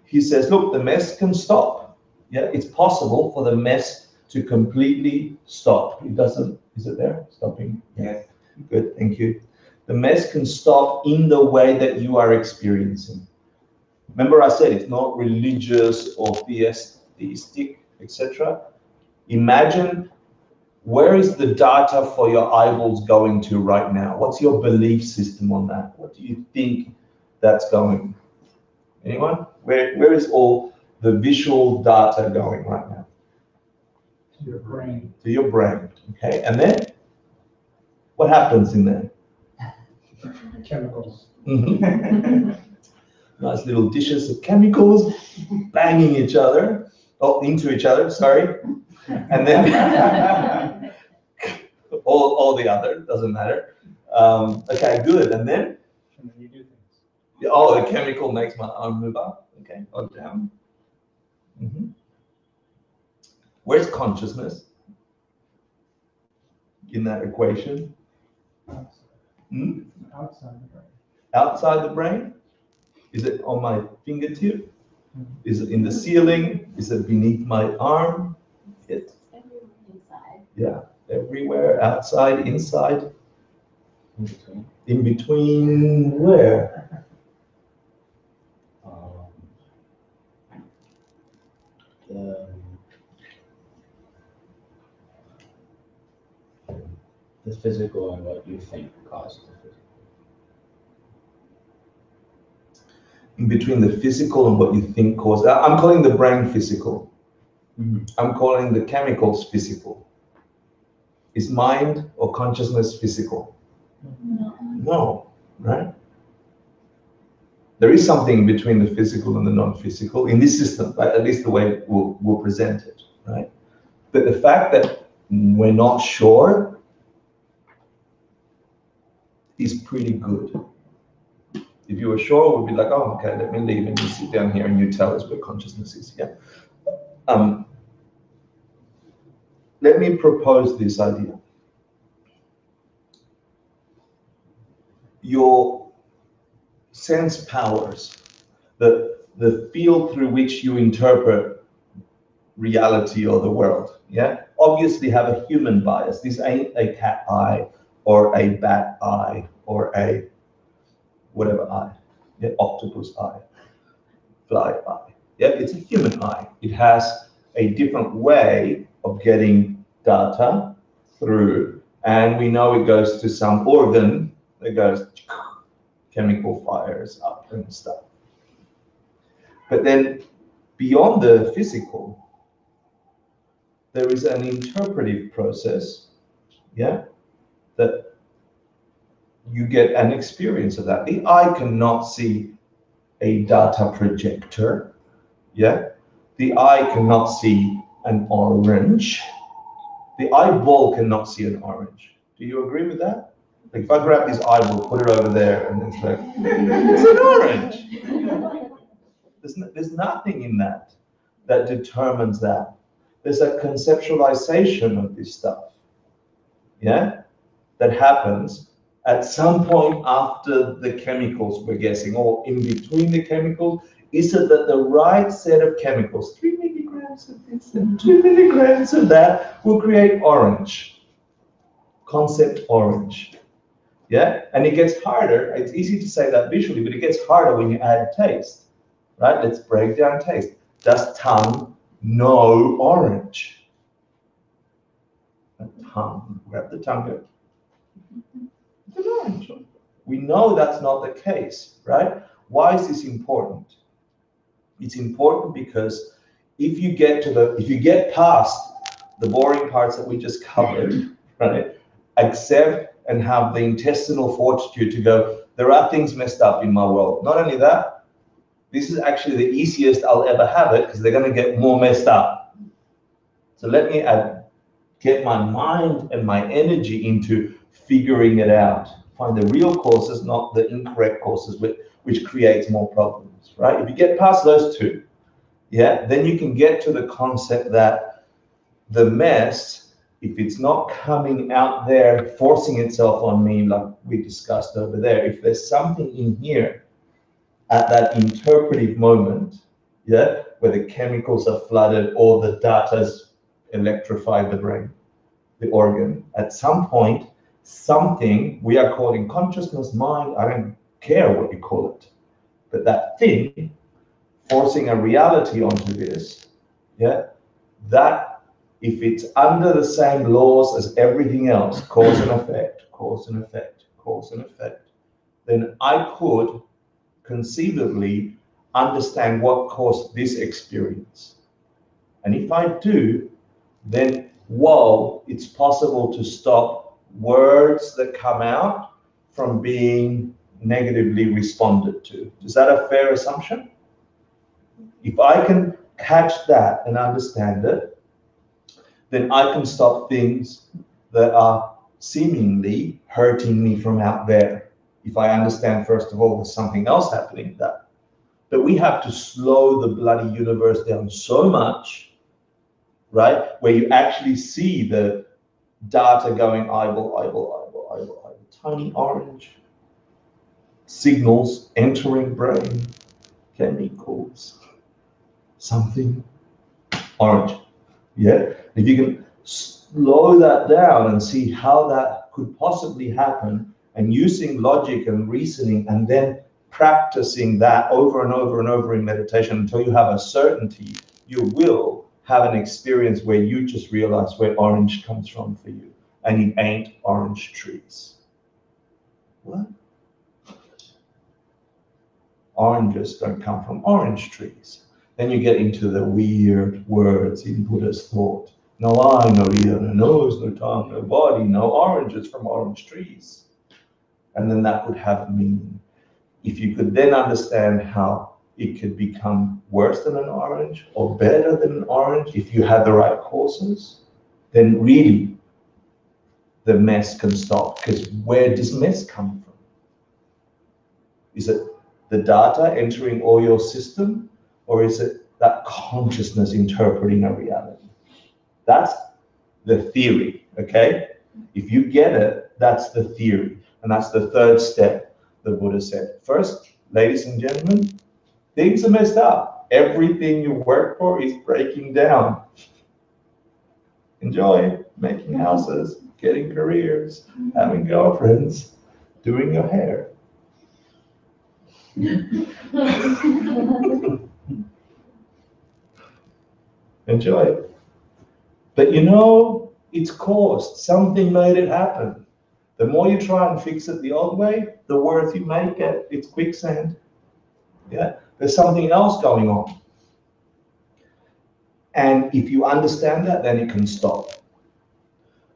A: he says, look, the mess can stop. Yeah, it's possible for the mess to completely stop. It doesn't, is it there? Stopping?
B: Yes.
A: Good, thank you. The mess can stop in the way that you are experiencing. Remember I said it's not religious or theistic, etc. Imagine, where is the data for your eyeballs going to right now? What's your belief system on that? What do you think that's going? Anyone? Where is all the visual data going right now?
D: To your brain.
A: To your brain, okay? And then, what happens in there?
D: Chemicals.
A: Nice little dishes of chemicals banging each other, into each other, sorry. And then all the other, doesn't matter. Okay, good. And then?
D: And then you do things.
A: Oh, the chemical makes my arm move up. Okay, or down. Where's consciousness in that equation?
D: Outside the brain.
A: Outside the brain? Is it on my fingertip? Is it in the ceiling? Is it beneath my arm?
E: Everywhere inside.
A: Yeah, everywhere, outside, inside.
F: In between.
A: In between where?
F: The physical and what you think caused the physical.
A: In between the physical and what you think caused. I'm calling the brain physical. I'm calling the chemicals physical. Is mind or consciousness physical? No, right? There is something between the physical and the non-physical in this system, right? At least the way we'll present it, right? But the fact that we're not sure is pretty good. If you were sure, we'd be like, oh, okay, let me leave and you sit down here and you tell us where consciousness is. Yeah. Let me propose this idea. Your sense powers, the field through which you interpret reality or the world, yeah, obviously have a human bias. This ain't a cat eye or a bat eye or a whatever eye, yeah, octopus eye, fly eye. Yeah, it's a human eye. It has a different way of getting data through, and we know it goes to some organ that goes chemical fires up and stuff. But then beyond the physical, there is an interpretive process, yeah, that you get an experience of that. The eye cannot see a data projector, yeah? The eye cannot see an orange. The eyeball cannot see an orange. Do you agree with that? Like if I grab this eyeball, put it over there, and it's like, it's an orange. There's nothing in that that determines that. There's a conceptualization of this stuff, yeah, that happens at some point after the chemicals, we're guessing, or in between the chemicals. Is it that the right set of chemicals, 3 milligrams of this and 2 milligrams of that, will create orange, concept orange, yeah? And it gets harder. It's easy to say that visually, but it gets harder when you add taste, right? Let's break down taste. Does tongue know orange? Tongue, grab the tongue there. Orange. We know that's not the case, right? Why is this important? It's important because if you get past the boring parts that we just covered, right? Accept and have the intestinal fortitude to go, there are things messed up in my world. Not only that, this is actually the easiest I'll ever have it because they're going to get more messed up. So let me get my mind and my energy into figuring it out. Find the real causes, not the incorrect causes, which creates more problems, right? If you get past those two, yeah, then you can get to the concept that the mess, if it's not coming out there, forcing itself on me, like we discussed over there, if there's something in here at that interpretive moment, yeah, where the chemicals are flooded or the data's electrified the brain, the organ, at some point, something we are calling consciousness, mind, I don't care what you call it, but that thing forcing a reality onto this, yeah, that if it's under the same laws as everything else, cause and effect, cause and effect, cause and effect, then I could conceivably understand what caused this experience. And if I do, then, whoa, it's possible to stop words that come out from being negatively responded to. Is that a fair assumption? If I can catch that and understand it, then I can stop things that are seemingly hurting me from out there. If I understand, first of all, there's something else happening that. But we have to slow the bloody universe down so much, right? Where you actually see the data going eyeball, eyeball, eyeball, eyeball, eyeball, tiny orange signals entering brain, chemicals, something orange. Yeah, if you can slow that down and see how that could possibly happen, and using logic and reasoning, and then practicing that over and over and over in meditation until you have a certainty, you will have an experience where you just realize where orange comes from for you, and it ain't orange trees. What? Oranges don't come from orange trees. Then you get into the weird words in Buddha's thought. No eye, no ear, no nose, no tongue, no body, no oranges from orange trees. And then that would have meaning. If you could then understand how it could become worse than an orange or better than an orange if you had the right causes, then really the mess can stop. Because where does mess come from? Is it the data entering all your system, or is it that consciousness interpreting a reality? That's the theory, okay? If you get it, that's the theory. And that's the third step the Buddha said. First, ladies and gentlemen, things are messed up. Everything you work for is breaking down. Enjoy making houses, getting careers, having girlfriends, doing your hair. Enjoy. But you know, it's caused. Something made it happen. The more you try and fix it the old way, the worse you make it. It's quicksand. Yeah, there's something else going on. And if you understand that, then it can stop.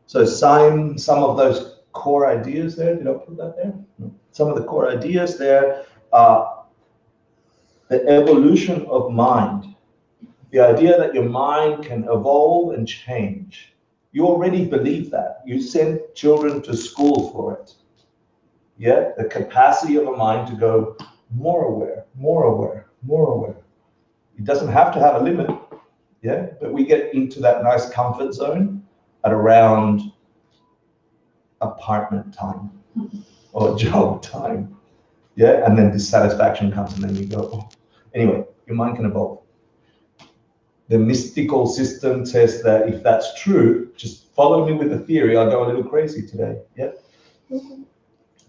A: So some of those core ideas there, did I put that there? No. Some of the core ideas there are the evolution of mind. The idea that your mind can evolve and change. You already believe that. You send children to school for it. Yeah, the capacity of a mind to go more aware, more aware, more aware. It doesn't have to have a limit. Yeah, but we get into that nice comfort zone at around apartment time or job time. Yeah, and then dissatisfaction comes, and then you go, oh. Anyway, your mind can evolve. The mystical system says that if that's true, just follow me with the theory, I'll go a little crazy today. Yeah. Mm-hmm.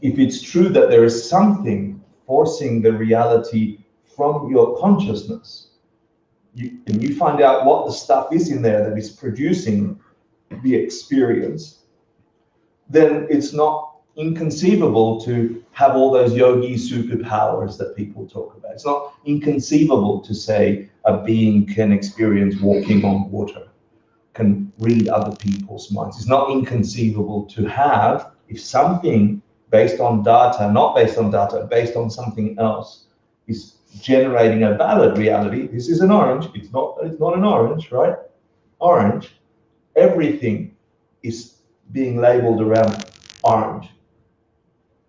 A: If it's true that there is something forcing the reality from your consciousness, and you find out what the stuff is in there that is producing the experience, then it's not inconceivable to have all those yogi superpowers that people talk about. It's not inconceivable to say a being can experience walking on water, can read other people's minds. It's not inconceivable to have, if something based on data, not based on data, based on something else, is generating a valid reality. This is an orange. It's not an orange, right? Orange. everything is being labeled around orange,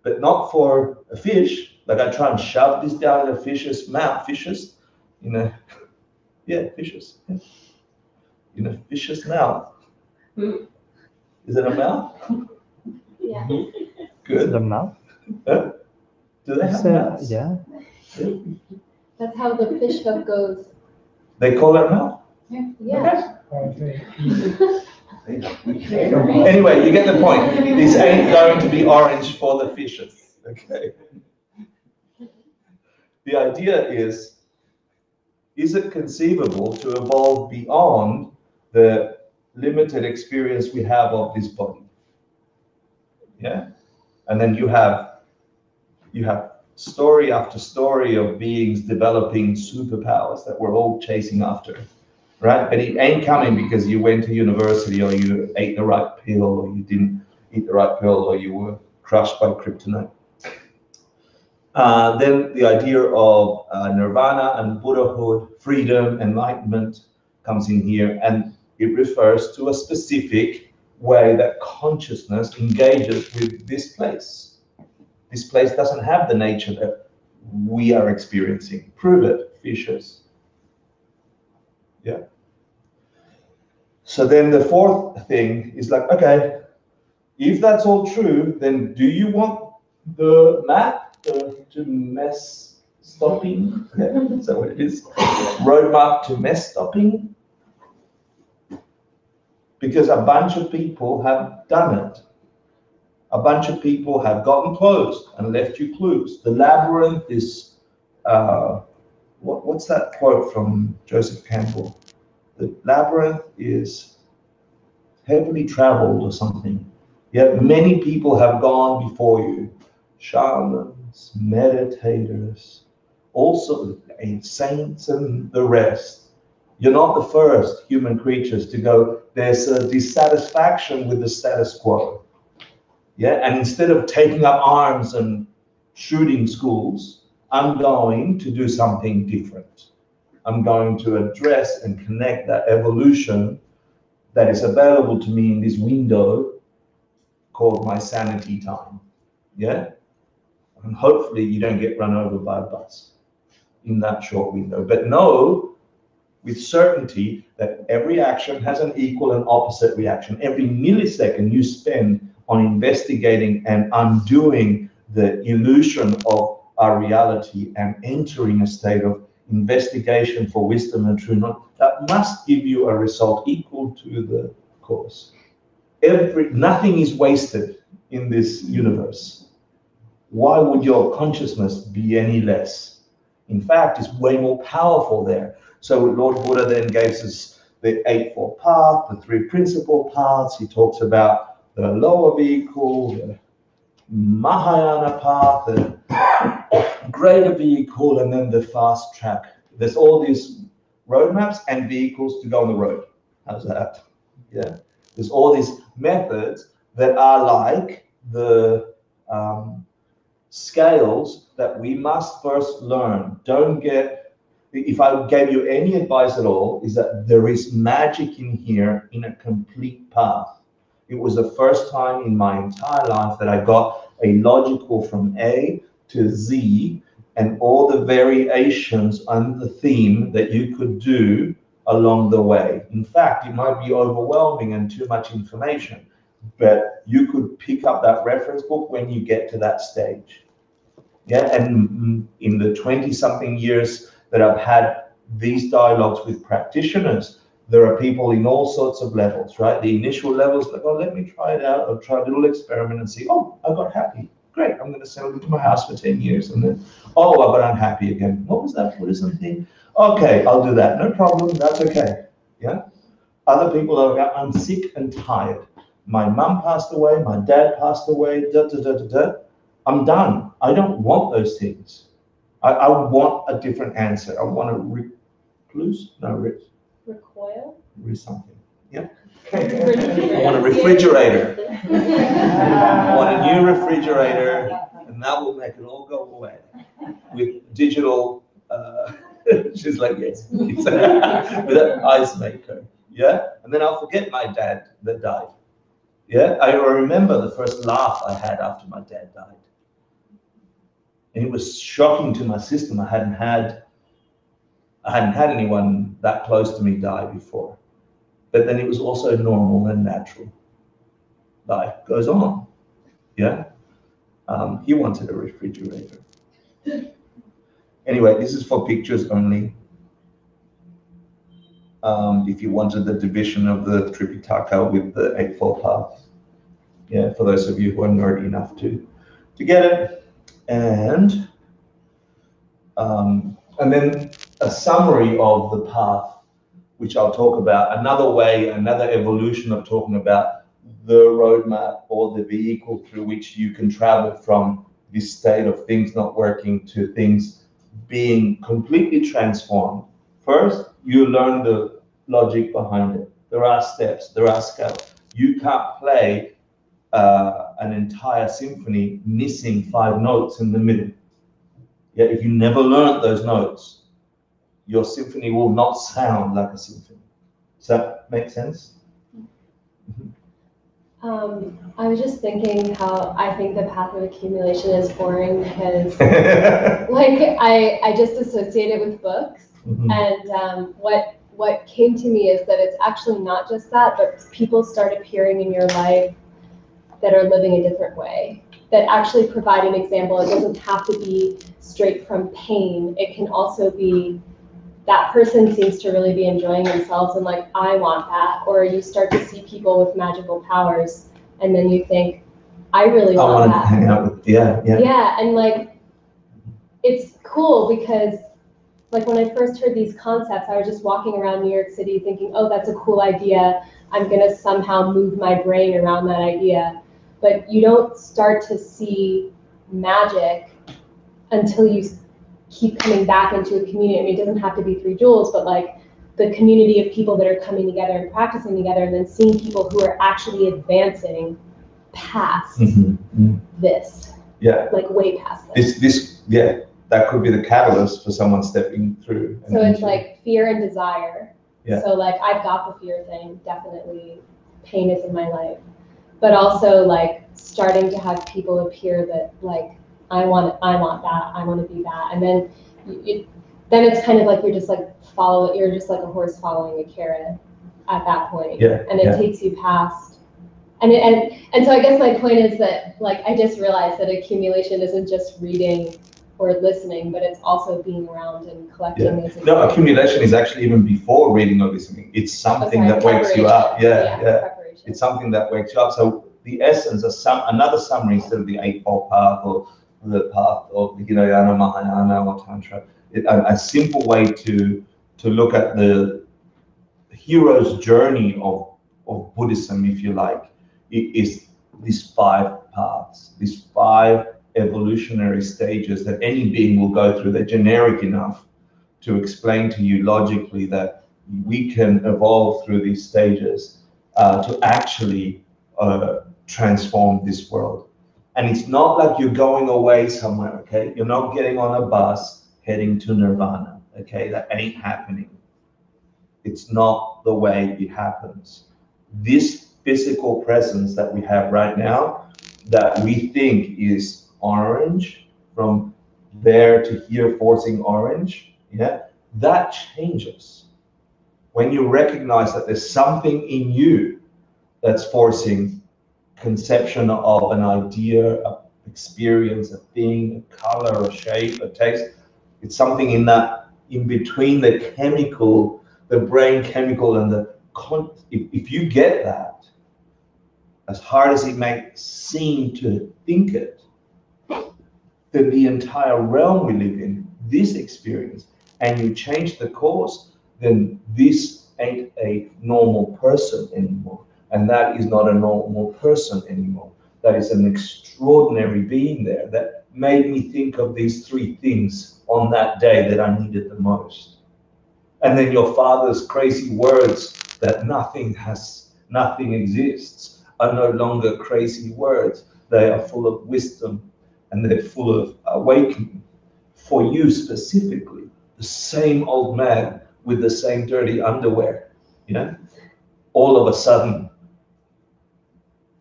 A: but not for a fish. Like I try and shove this down in a fish's mouth, fishes, in a, yeah, fishes, yeah. In a fish's mouth. Is it a mouth?
E: Yeah.
A: Good.
C: The mouth?
A: Huh? Do they have mouths?
C: Yeah.
E: That's how the fish hook goes.
A: They call it a mouth?
E: Yeah.
A: Anyway, you get the point. This ain't going to be orange for the fishes, okay? The idea is it conceivable to evolve beyond the limited experience we have of this body? Yeah? And then you have story after story of beings developing superpowers that we're all chasing after, right? But it ain't coming because you went to university or you ate the right pill or you didn't eat the right pill or you were crushed by kryptonite. Then the idea of nirvana and Buddhahood, freedom, enlightenment comes in here, and it refers to a specific way that consciousness engages with this place. This place doesn't have the nature that we are experiencing. Prove it, fishes. Yeah. So then the fourth thing is like, okay, if that's all true, then do you want the map to mess stopping? Yeah, is that what it is? Roadmap to mess stopping? Because a bunch of people have done it. A bunch of people have gotten close and left you clues. The labyrinth is, what's that quote from Joseph Campbell? The labyrinth is heavily traveled or something. Yet many people have gone before you. Shamans, meditators, also saints and the rest. You're not the first human creatures to go, there's a dissatisfaction with the status quo. Yeah, and instead of taking up arms and shooting schools, I'm going to do something different. I'm going to address and connect that evolution that is available to me in this window called my sanity time. Yeah? And hopefully you don't get run over by a bus in that short window. But know with certainty that every action has an equal and opposite reaction. Every millisecond you spend on investigating and undoing the illusion of our reality and entering a state of investigation for wisdom and true knowledge, that must give you a result equal to the cause. Nothing is wasted in this universe. Why would your consciousness be any less? In fact, it's way more powerful there. So Lord Buddha then gave us the Eightfold Path, the three principal paths. He talks about the lower vehicle, the Mahayana path, the greater vehicle, and then the fast track. There's all these roadmaps and vehicles to go on the road. How's that? Yeah. There's all these methods that are like the scales that we must first learn. If I gave you any advice at all, is that there is magic in here in a complete path. It was the first time in my entire life that I got a logical from A to Z and all the variations on the theme that you could do along the way. In fact, it might be overwhelming and too much information, but you could pick up that reference book when you get to that stage. Yeah, and in the 20-something years that I've had these dialogues with practitioners, there are people in all sorts of levels, right? The initial levels, like, oh, let me try it out, or try a little experiment and see, oh, I got happy. Great, I'm going to settle into my house for 10 years. And then, oh, I got unhappy again. What was that Buddhism thing? Okay, I'll do that. No problem, that's okay. Yeah? Other people are, I'm sick and tired. My mum passed away, my dad passed away, da, da, da, da, da. I'm done. I don't want those things. I want a different answer. I want a recluse? No,
E: Recoil?
A: something. Yeah. I want a refrigerator. I want a new refrigerator, and that will make it all go away with digital. She's like, yes, with an ice maker. Yeah, and then I'll forget my dad that died. Yeah, I remember the first laugh I had after my dad died. And it was shocking to my system. I hadn't had anyone that close to me die before. But then it was also normal and natural. Life goes on. Yeah. He wanted a refrigerator. Anyway, this is for pictures only. If you wanted the division of the Tripitaka with the Eightfold Path. Yeah, for those of you who are nerdy enough to get it. And then a summary of the path, which I'll talk about. Another evolution of talking about the roadmap or the vehicle through which you can travel from this state of things not working to things being completely transformed. First, you learn the logic behind it. There are steps, there are scales. You can't play an entire symphony missing 5 notes in the middle. Yeah, if you never learned those notes, your symphony will not sound like a symphony. Does that make sense?
E: I was just thinking how I think the path of accumulation is boring because, like, I just associate it with books, and what came to me is that it's actually not just that, but people start appearing in your life that are living a different way, that actually provide an example. It doesn't have to be straight from pain. It can also be that person seems to really be enjoying themselves and like, I want that. Or you start to see people with magical powers and then you think, I really want that.
A: To hang out with, yeah.
E: Yeah, and like, it's cool because like when I first heard these concepts, I was just walking around New York City thinking, oh, that's a cool idea. I'm gonna somehow move my brain around that idea. But you don't start to see magic until you keep coming back into a community. I mean, it doesn't have to be 3 jewels, but like the community of people that are coming together and practicing together and then seeing people who are actually advancing past this.
A: Yeah.
E: Like way past this.
A: That could be the catalyst for someone stepping through.
E: So it's like fear and desire.
A: Yeah.
E: So like I've got the fear thing, definitely pain is in my life. But also like starting to have people appear that like, I want that, I want to be that. And then then it's kind of like you're just like you're just like a horse following a carrot at that point.
A: Yeah.
E: And it takes you past. And so I guess my point is that like I just realized that accumulation isn't just reading or listening, but it's also being around and collecting these.
A: No, accumulation is actually even before reading or listening. It's something that wakes you up. Yeah. It's something that wakes you up. So the essence of another summary instead of the Eightfold Path or the path of Hinayana, Mahayana, or Tantra. A simple way to look at the hero's journey of Buddhism, if you like, is these 5 paths, these 5 evolutionary stages that any being will go through. They're generic enough to explain to you logically that we can evolve through these stages to actually transform this world. And it's not like you're going away somewhere, okay? You're not getting on a bus heading to nirvana, okay? That ain't happening. It's not the way it happens. This physical presence that we have right now, that we think is orange, from there to here forcing orange, that changes. When you recognize that there's something in you that's forcing conception of an idea, an experience, a thing, a color, a shape, a taste. It's something in between the chemical, the brain chemical and the if you get that, as hard as it may seem to think it, then the entire realm we live in, this experience, and you change the course, then this ain't a normal person anymore. And that is not a normal person anymore. That is an extraordinary being there that made me think of these 3 things on that day that I needed the most. And then your father's crazy words that nothing exists are no longer crazy words. They are full of wisdom and they're full of awakening. For you specifically, the same old man with the same dirty underwear, Yeah? All of a sudden,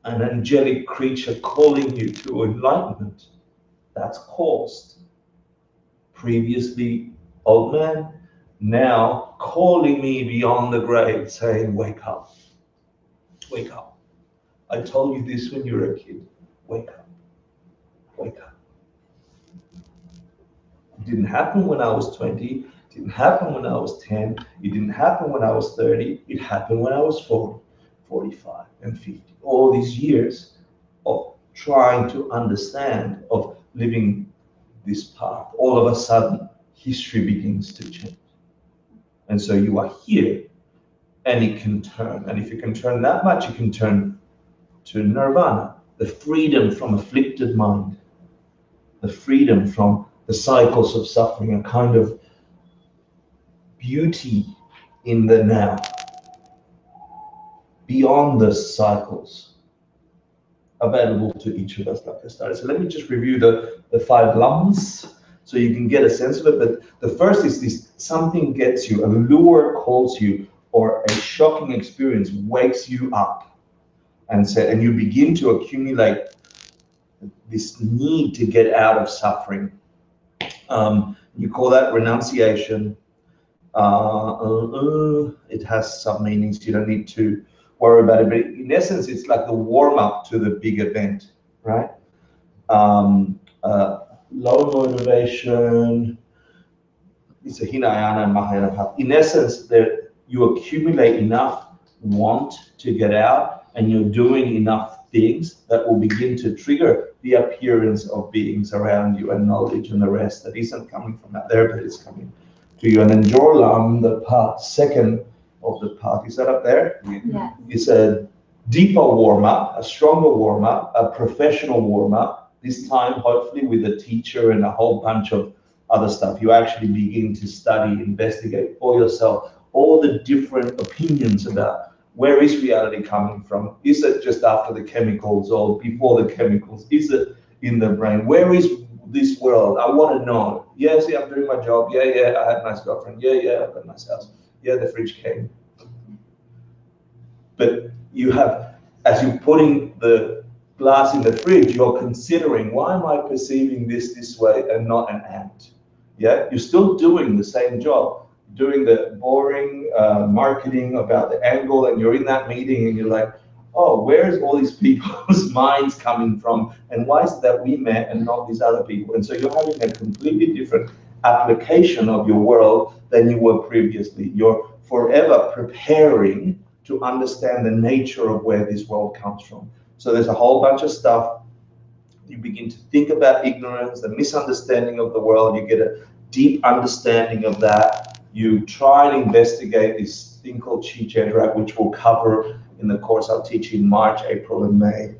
A: an angelic creature calling you to enlightenment, that's caused. Previously, old man, now calling me beyond the grave, saying, wake up, wake up. I told you this when you were a kid. Wake up, wake up. It didn't happen when I was 20. It didn't happen when I was 10. It didn't happen when I was 30. It happened when I was 40, 45, and 50. All these years of trying to understand, of living this path, all of a sudden, history begins to change. And so you are here, and it can turn. And if you can turn that much, you can turn to nirvana, the freedom from afflicted mind, the freedom from the cycles of suffering, a kind of beauty in the now, beyond the cycles, available to each of us, like I started. So let me just review the 5 lumps so you can get a sense of it. But the first is this: something gets you, a lure calls you, or a shocking experience wakes you up, and you begin to accumulate this need to get out of suffering. You call that renunciation. It has some meanings. You don't need to worry about it. But in essence, it's like the warm-up to the big event, right? Low motivation. It's a Hinayana and Mahayana path. In essence, that you accumulate enough want to get out, and you're doing enough things that will begin to trigger the appearance of beings around you and knowledge and the rest that isn't coming from out there, but it's coming to you. And then Jorlam, the part second of the path, is that up there?
E: Yeah.
A: It's a deeper warm-up, a stronger warm-up, a professional warm-up, this time hopefully with a teacher and a whole bunch of other stuff. You actually begin to study, investigate for yourself all the different opinions about where is reality coming from? Is it just after the chemicals or before the chemicals? Is it in the brain? Where is this world? I want to know. Yes, yeah, I'm doing my job. Yeah, I had a nice girlfriend. Yeah, I've got a nice house. Yeah, the fridge came. But you have, as you're putting the glass in the fridge, you're considering, why am I perceiving this way and not an ant? Yeah, you're still doing the same job, doing the boring marketing about the angle, and you're in that meeting and you're like, oh, where's all these people's minds coming from, and why is it that we met and not these other people? And so you're having a completely different application of your world than you were previously. You're forever preparing to understand the nature of where this world comes from. So there's a whole bunch of stuff. You begin to think about ignorance, the misunderstanding of the world. You get a deep understanding of that. You try and investigate this thing called Chi Chandra, which we'll cover in the course I'll teach in March, April, and May.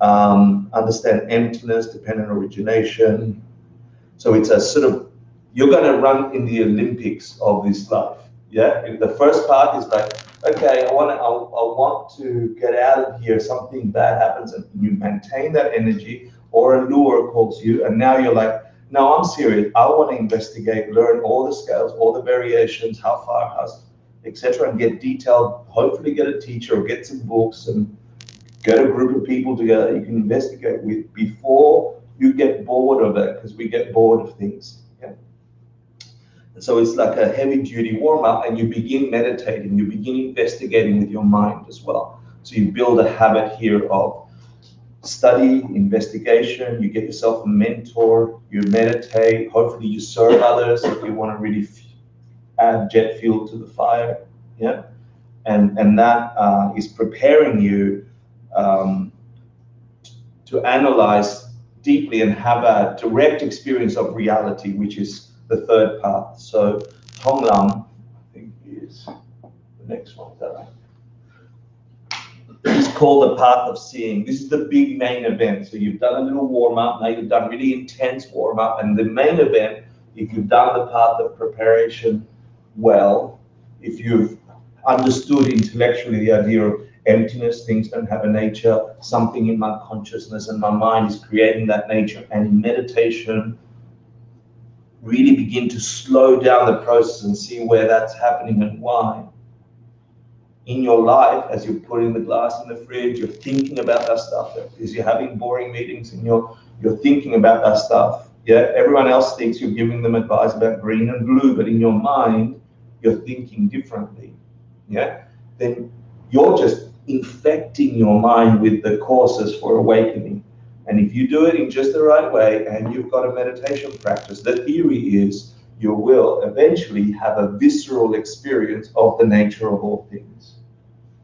A: Understand emptiness, dependent origination. So it's a sort of, you're going to run in the Olympics of this life. Yeah, and the first part is like, okay, I want to get out of here. Something bad happens, and you maintain that energy, or a lure calls you, and now you're like, no, I'm serious. I want to investigate, learn all the scales, all the variations, how far, etc., and get detailed. Hopefully, get a teacher or get some books and get a group of people together you can investigate with before you get bored of it, because we get bored of things. Yeah. And so it's like a heavy-duty warm-up, and you begin meditating. You begin investigating with your mind as well. So you build a habit here of study, investigation. You get yourself a mentor. You meditate. Hopefully, you serve others if you want to really add jet fuel to the fire. Yeah, and that is preparing you to analyze deeply and have a direct experience of reality, which is the third path. So Tonglam, I think, is the next one. Is that right? It's called the path of seeing. This is the big main event. So you've done a little warm-up, now you've done really intense warm-up, and the main event, if you've done the path of preparation well, if you've understood intellectually the idea of emptiness, things don't have a nature, something in my consciousness and my mind is creating that nature, and in meditation, really begin to slow down the process and see where that's happening and why. in your life, as you're putting the glass in the fridge, you're thinking about that stuff. As you're having boring meetings and you're thinking about that stuff. Yeah, everyone else thinks you're giving them advice about green and blue, but in your mind, you're thinking differently. Yeah, then you're just infecting your mind with the courses for awakening. And if you do it in just the right way and you've got a meditation practice, the theory is you will eventually have a visceral experience of the nature of all things.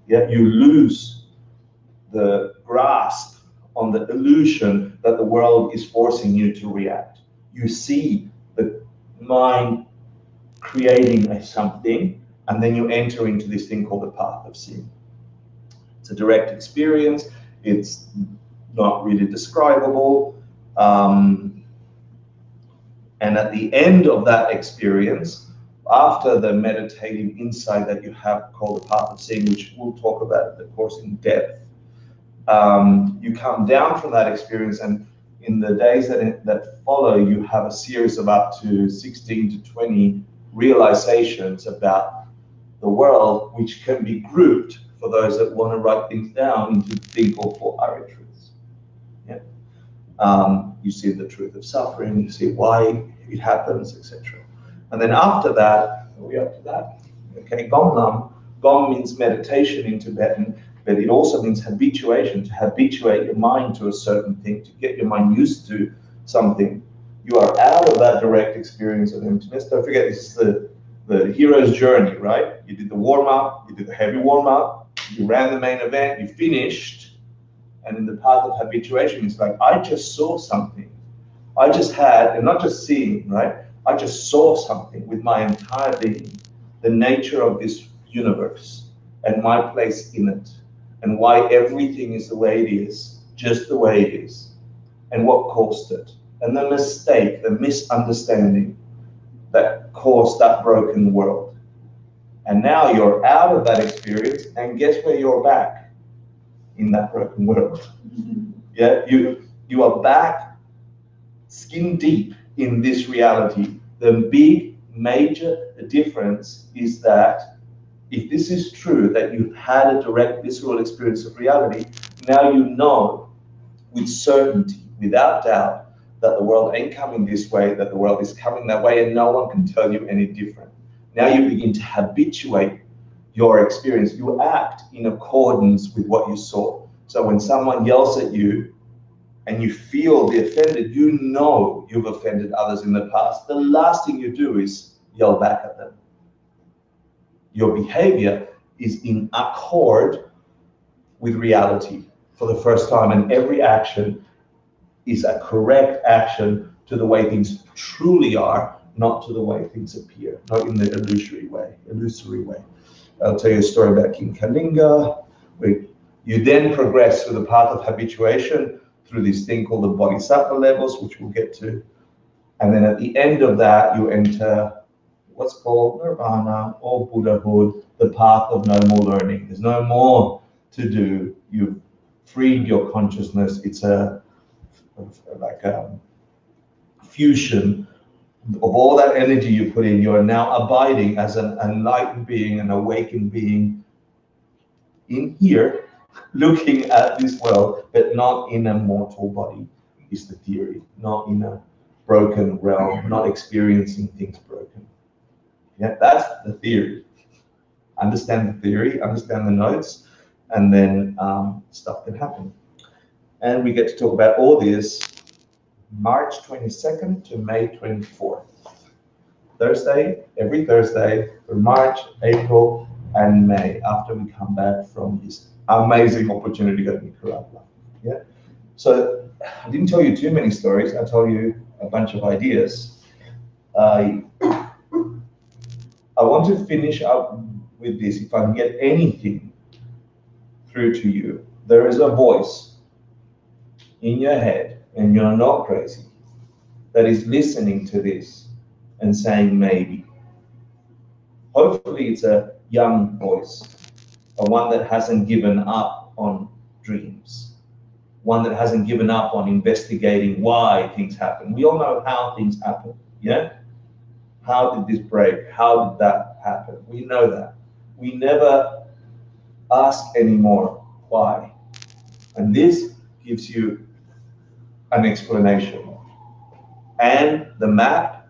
A: Yeah, you lose the grasp on the illusion that the world is forcing you to react. You see the mind creating a something, and then you enter into this thing called the path of seeing. It's a direct experience. It's not really describable. And at the end of that experience, after the meditative insight that you have called the path of seeing, which we'll talk about, of course, in depth, you come down from that experience, and in the days that follow, you have a series of up to 16 to 20 realizations about the world, which can be grouped, for those that want to write things down, into 3 or 4 Arya truths. Yeah? You see the truth of suffering, you see why it happens, etc. And then after that, are we up to that? Okay, Gomnam. Gom means meditation in Tibetan, but it also means habituation, to habituate your mind to a certain thing, to get your mind used to something. You are out of that direct experience of emptiness. Don't forget, this is the hero's journey, right? You did the warm-up, you did the heavy warm-up, you ran the main event, you finished, and in the path of habituation, it's like, I just saw something. I just had, and not just seeing, right? I just saw something with my entire being, the nature of this universe and my place in it, and why everything is the way it is, just the way it is, and what caused it, and the mistake, the misunderstanding that caused that broken world. And now you're out of that experience, and guess where you're back? In that broken world. Yeah, you are back skin deep in this reality. The big major difference is that if this is true, that you've had a direct visceral experience of reality, now you know with certainty, without doubt, that the world ain't coming this way, that the world is coming that way, and no one can tell you any different. Now you begin to habituate your experience. You act in accordance with what you saw. So when someone yells at you and you feel the offended, you know you've offended others in the past. The last thing you do is yell back at them. Your behavior is in accord with reality for the first time, and every action is a correct action to the way things truly are, not to the way things appear, not in the illusory way. I'll tell you a story about King Kalinga, where you then progress through the path of habituation through this thing called the bodhisattva levels, which we'll get to. And then at the end of that, you enter what's called nirvana or Buddhahood, the path of no more learning. There's no more to do. You've freed your consciousness. It's like a fusion of all that energy you put in. You are now abiding as an enlightened being, an awakened being in here, looking at this world, but not in a mortal body, is the theory. Not in a broken realm, not experiencing things broken. Yeah, that's the theory. Understand the theory, understand the notes, and then stuff can happen. And we get to talk about all this March 22nd to May 24th. Thursday, every Thursday for March, April, and May, after we come back from this amazing opportunity at Nicaragua. Yeah. So I didn't tell you too many stories. I told you a bunch of ideas. I want to finish up with this. If I can get anything through to you, there is a voice in your head, and you're not crazy, that is listening to this and saying maybe. Hopefully it's a young voice, one that hasn't given up on dreams, one that hasn't given up on investigating why things happen. We all know how things happen, yeah? How did this break? How did that happen? We know that. We never ask anymore. Why? And this gives you an explanation. And the map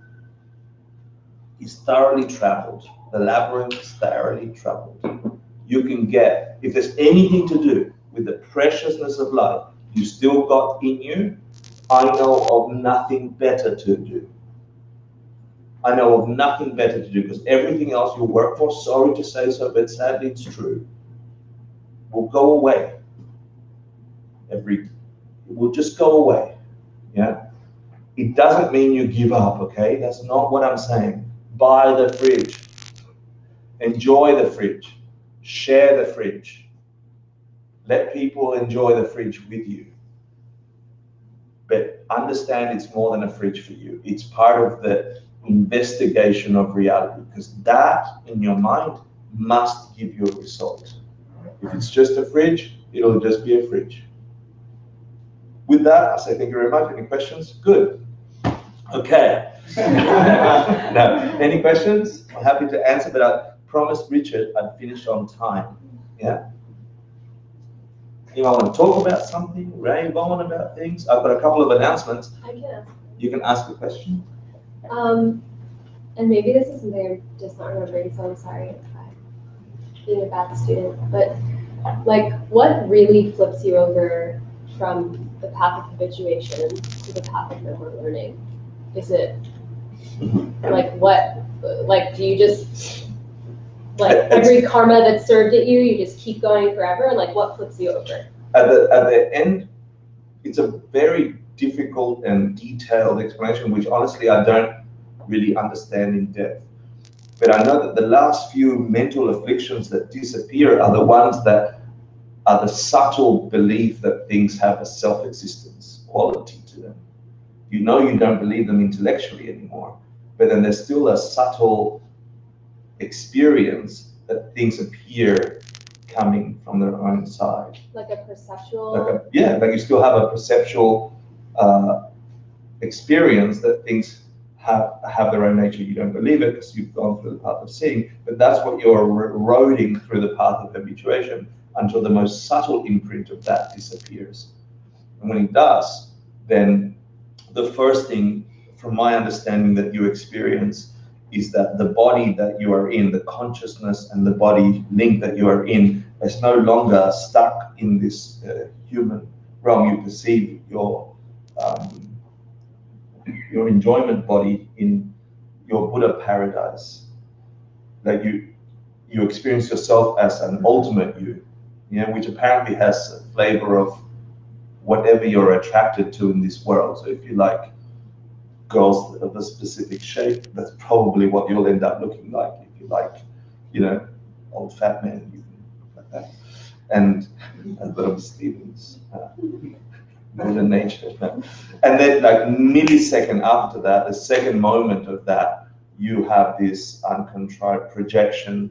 A: is thoroughly traveled. The labyrinth is thoroughly traveled. You can get, if there's anything to do with the preciousness of life you still got in you, I know of nothing better to do. I know of nothing better to do, because everything else you work for, sorry to say so, but sadly it's true, will go away. It will just go away. Yeah. It doesn't mean you give up, okay? That's not what I'm saying. Buy the fridge. Enjoy the fridge. Share the fridge. Let people enjoy the fridge with you. But understand it's more than a fridge for you. It's part of the investigation of reality, because that in your mind must give you a result. If it's just a fridge, it'll just be a fridge. With that, I say thank you very much. Any questions? Good. Okay. No. Any questions? I'm happy to answer, but I promised Richard I'd finish on time. Yeah? You want to talk about something, rave on about things? I've got a couple of announcements.
E: I can ask.
A: You can ask a question.
E: And maybe this is something I'm just not remembering, so I'm sorry if I'm being a bad student. But like, what really flips you over from the path of habituation to the path of memory learning? Is it like what? Like, do you just like every karma that's served at you, you just keep going forever? Like, what flips you over?
A: At the end, it's a very difficult and detailed explanation, which honestly I don't really understand in depth. But I know that the last few mental afflictions that disappear are the ones that are the subtle belief that things have a self-existence quality to them. You know you don't believe them intellectually anymore, but then there's still a subtle experience that things appear coming from their own side.
E: Like a perceptual?
A: Like you still have a perceptual experience that things have their own nature. You don't believe it because you've gone through the path of seeing, but that's what you're eroding through the path of habituation until the most subtle imprint of that disappears. And when it does, then the first thing, from my understanding, that you experience is that the body that you are in, the consciousness and the body link that you are in, is no longer stuck in this human realm. You perceive your enjoyment body in your Buddha paradise. Like you experience yourself as an ultimate you, which apparently has a flavor of whatever you're attracted to in this world. So if you like girls of a specific shape, that's probably what you'll end up looking like. If you like, old fat men, you can look like that. And a bit of Stevens. Mother Nature. And then like millisecond after that, the second moment of that, you have this uncontrived projection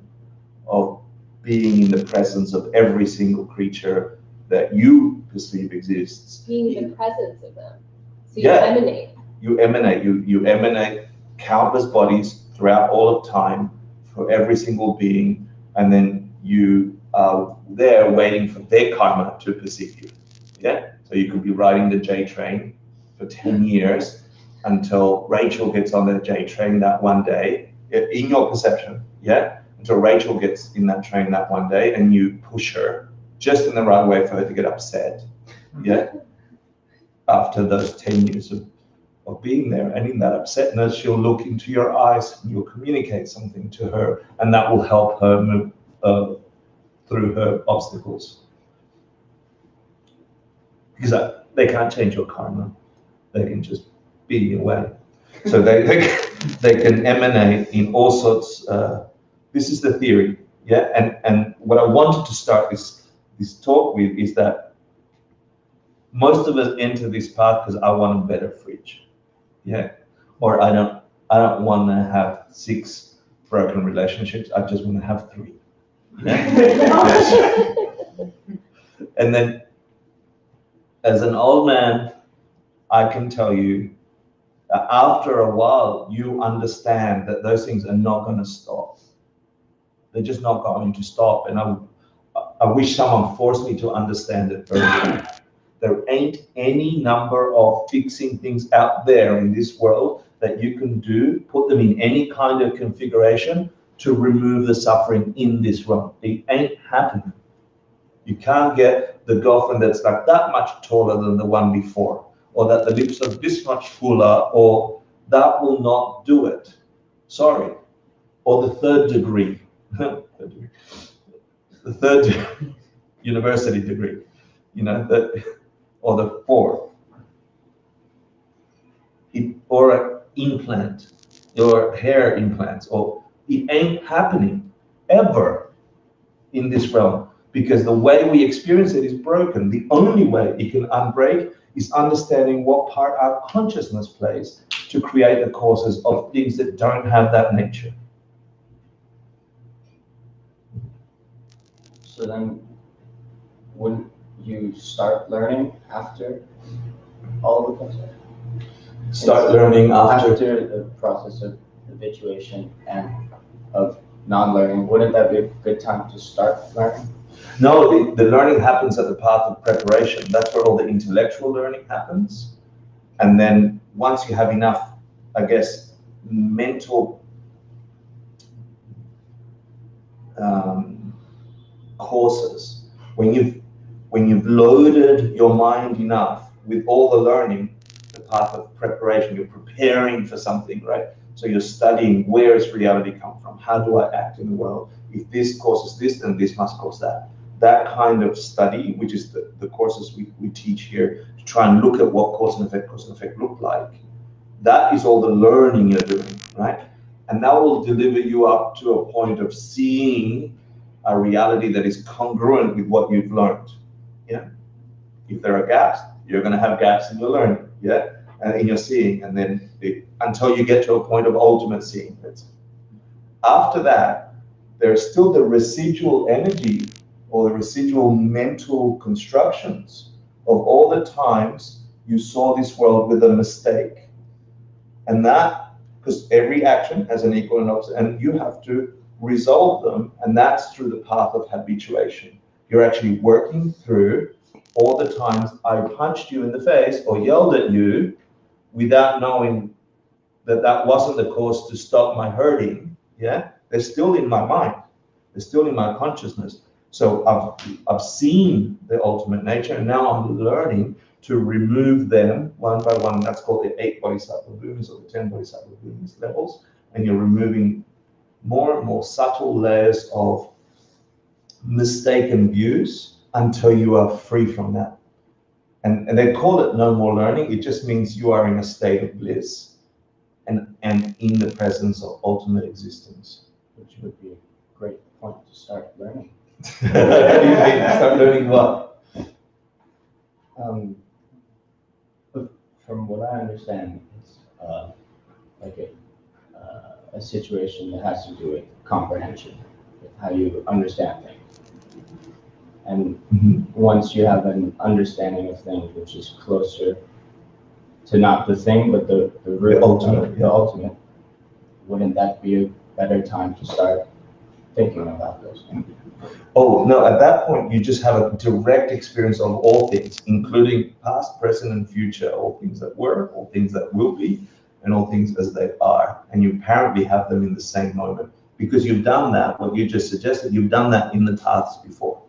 A: of being in the presence of every single creature that you perceive exists.
E: Being in the presence of them. So you emanate.
A: You emanate countless bodies throughout all of time for every single being, and then you are there waiting for their karma to perceive you. Yeah? So you could be riding the J train for 10 years until Rachel gets on the J train that one day, in your perception, yeah? Until Rachel gets in that train that one day and you push her just in the right way for her to get upset, yeah? After those 10 years of being there, and in that upsetness, she'll look into your eyes and you'll communicate something to her, and that will help her move through her obstacles. Because they can't change your karma. They can just be in your way. So they can emanate in all sorts. This is the theory, yeah. And what I wanted to start this talk with is that most of us enter this path because I want a better fridge, yeah, or I don't want to have 6 broken relationships. I just want to have 3. Yeah? And then, as an old man, I can tell you that after a while, you understand that those things are not going to stop. They're just not going to stop. And I wish someone forced me to understand it earlier. There ain't any number of fixing things out there in this world that you can do, put them in any kind of configuration to remove the suffering in this realm. It ain't happening. You can't get the girlfriend that's like that much taller than the one before, or that the lips are this much fuller, or that will not do it. Sorry. Or the third degree. The third university degree, or the fourth. Or an implant, or hair implants, or it ain't happening ever in this realm, because the way we experience it is broken. The only way it can unbreak is understanding what part our consciousness plays to create the causes of things that don't have that nature.
F: So then, wouldn't you start learning after all of the process?
A: Start learning after
F: the process of habituation and of non-learning. Wouldn't that be a good time to start learning?
A: No, the learning happens at the path of preparation. That's where all the intellectual learning happens. And then once you have enough, I guess, mental courses, when you've loaded your mind enough with all the learning, the path of preparation, you're preparing for something, right? So you're studying, where does reality come from? How do I act in the world? If this causes this, then this must cause that. That kind of study, which is the courses we teach here, to try and look at what cause and effect look like. That is all the learning you're doing, right? And that will deliver you up to a point of seeing a reality that is congruent with what you've learned. Yeah. If there are gaps, you're going to have gaps in your learning, yeah, and in your seeing, and then until you get to a point of ultimate seeing. After that, there's still the residual energy or the residual mental constructions of all the times you saw this world with a mistake. And that, because every action has an equal and opposite, and you have to resolve them, and that's through the path of habituation. You're actually working through all the times I punched you in the face or yelled at you without knowing that that wasn't the cause to stop my hurting. Yeah, they're still in my mind. They're still in my consciousness. So I've seen the ultimate nature, and now I'm learning to remove them one by one. That's called the 8 bodhisattva bhumis or the 10 bodhisattva bhumis levels. And you're removing more and more subtle layers of mistaken views until you are free from that. And they call it no more learning. It just means you are in a state of bliss and in the presence of ultimate existence.
F: Which would be a great point to start learning.
A: How do you mean? Start learning what?
F: From what I understand, it's like a situation that has to do with comprehension, with how you understand things. And once you have an understanding of things which is closer to not the thing, but the real ultimate, wouldn't that be a better time to start thinking about those things?
A: Oh, no, at that point, you just have a direct experience of all things, including past, present, and future, all things that were, all things that will be, and all things as they are. And you apparently have them in the same moment. Because you've done that, what you just suggested, you've done that in the paths before.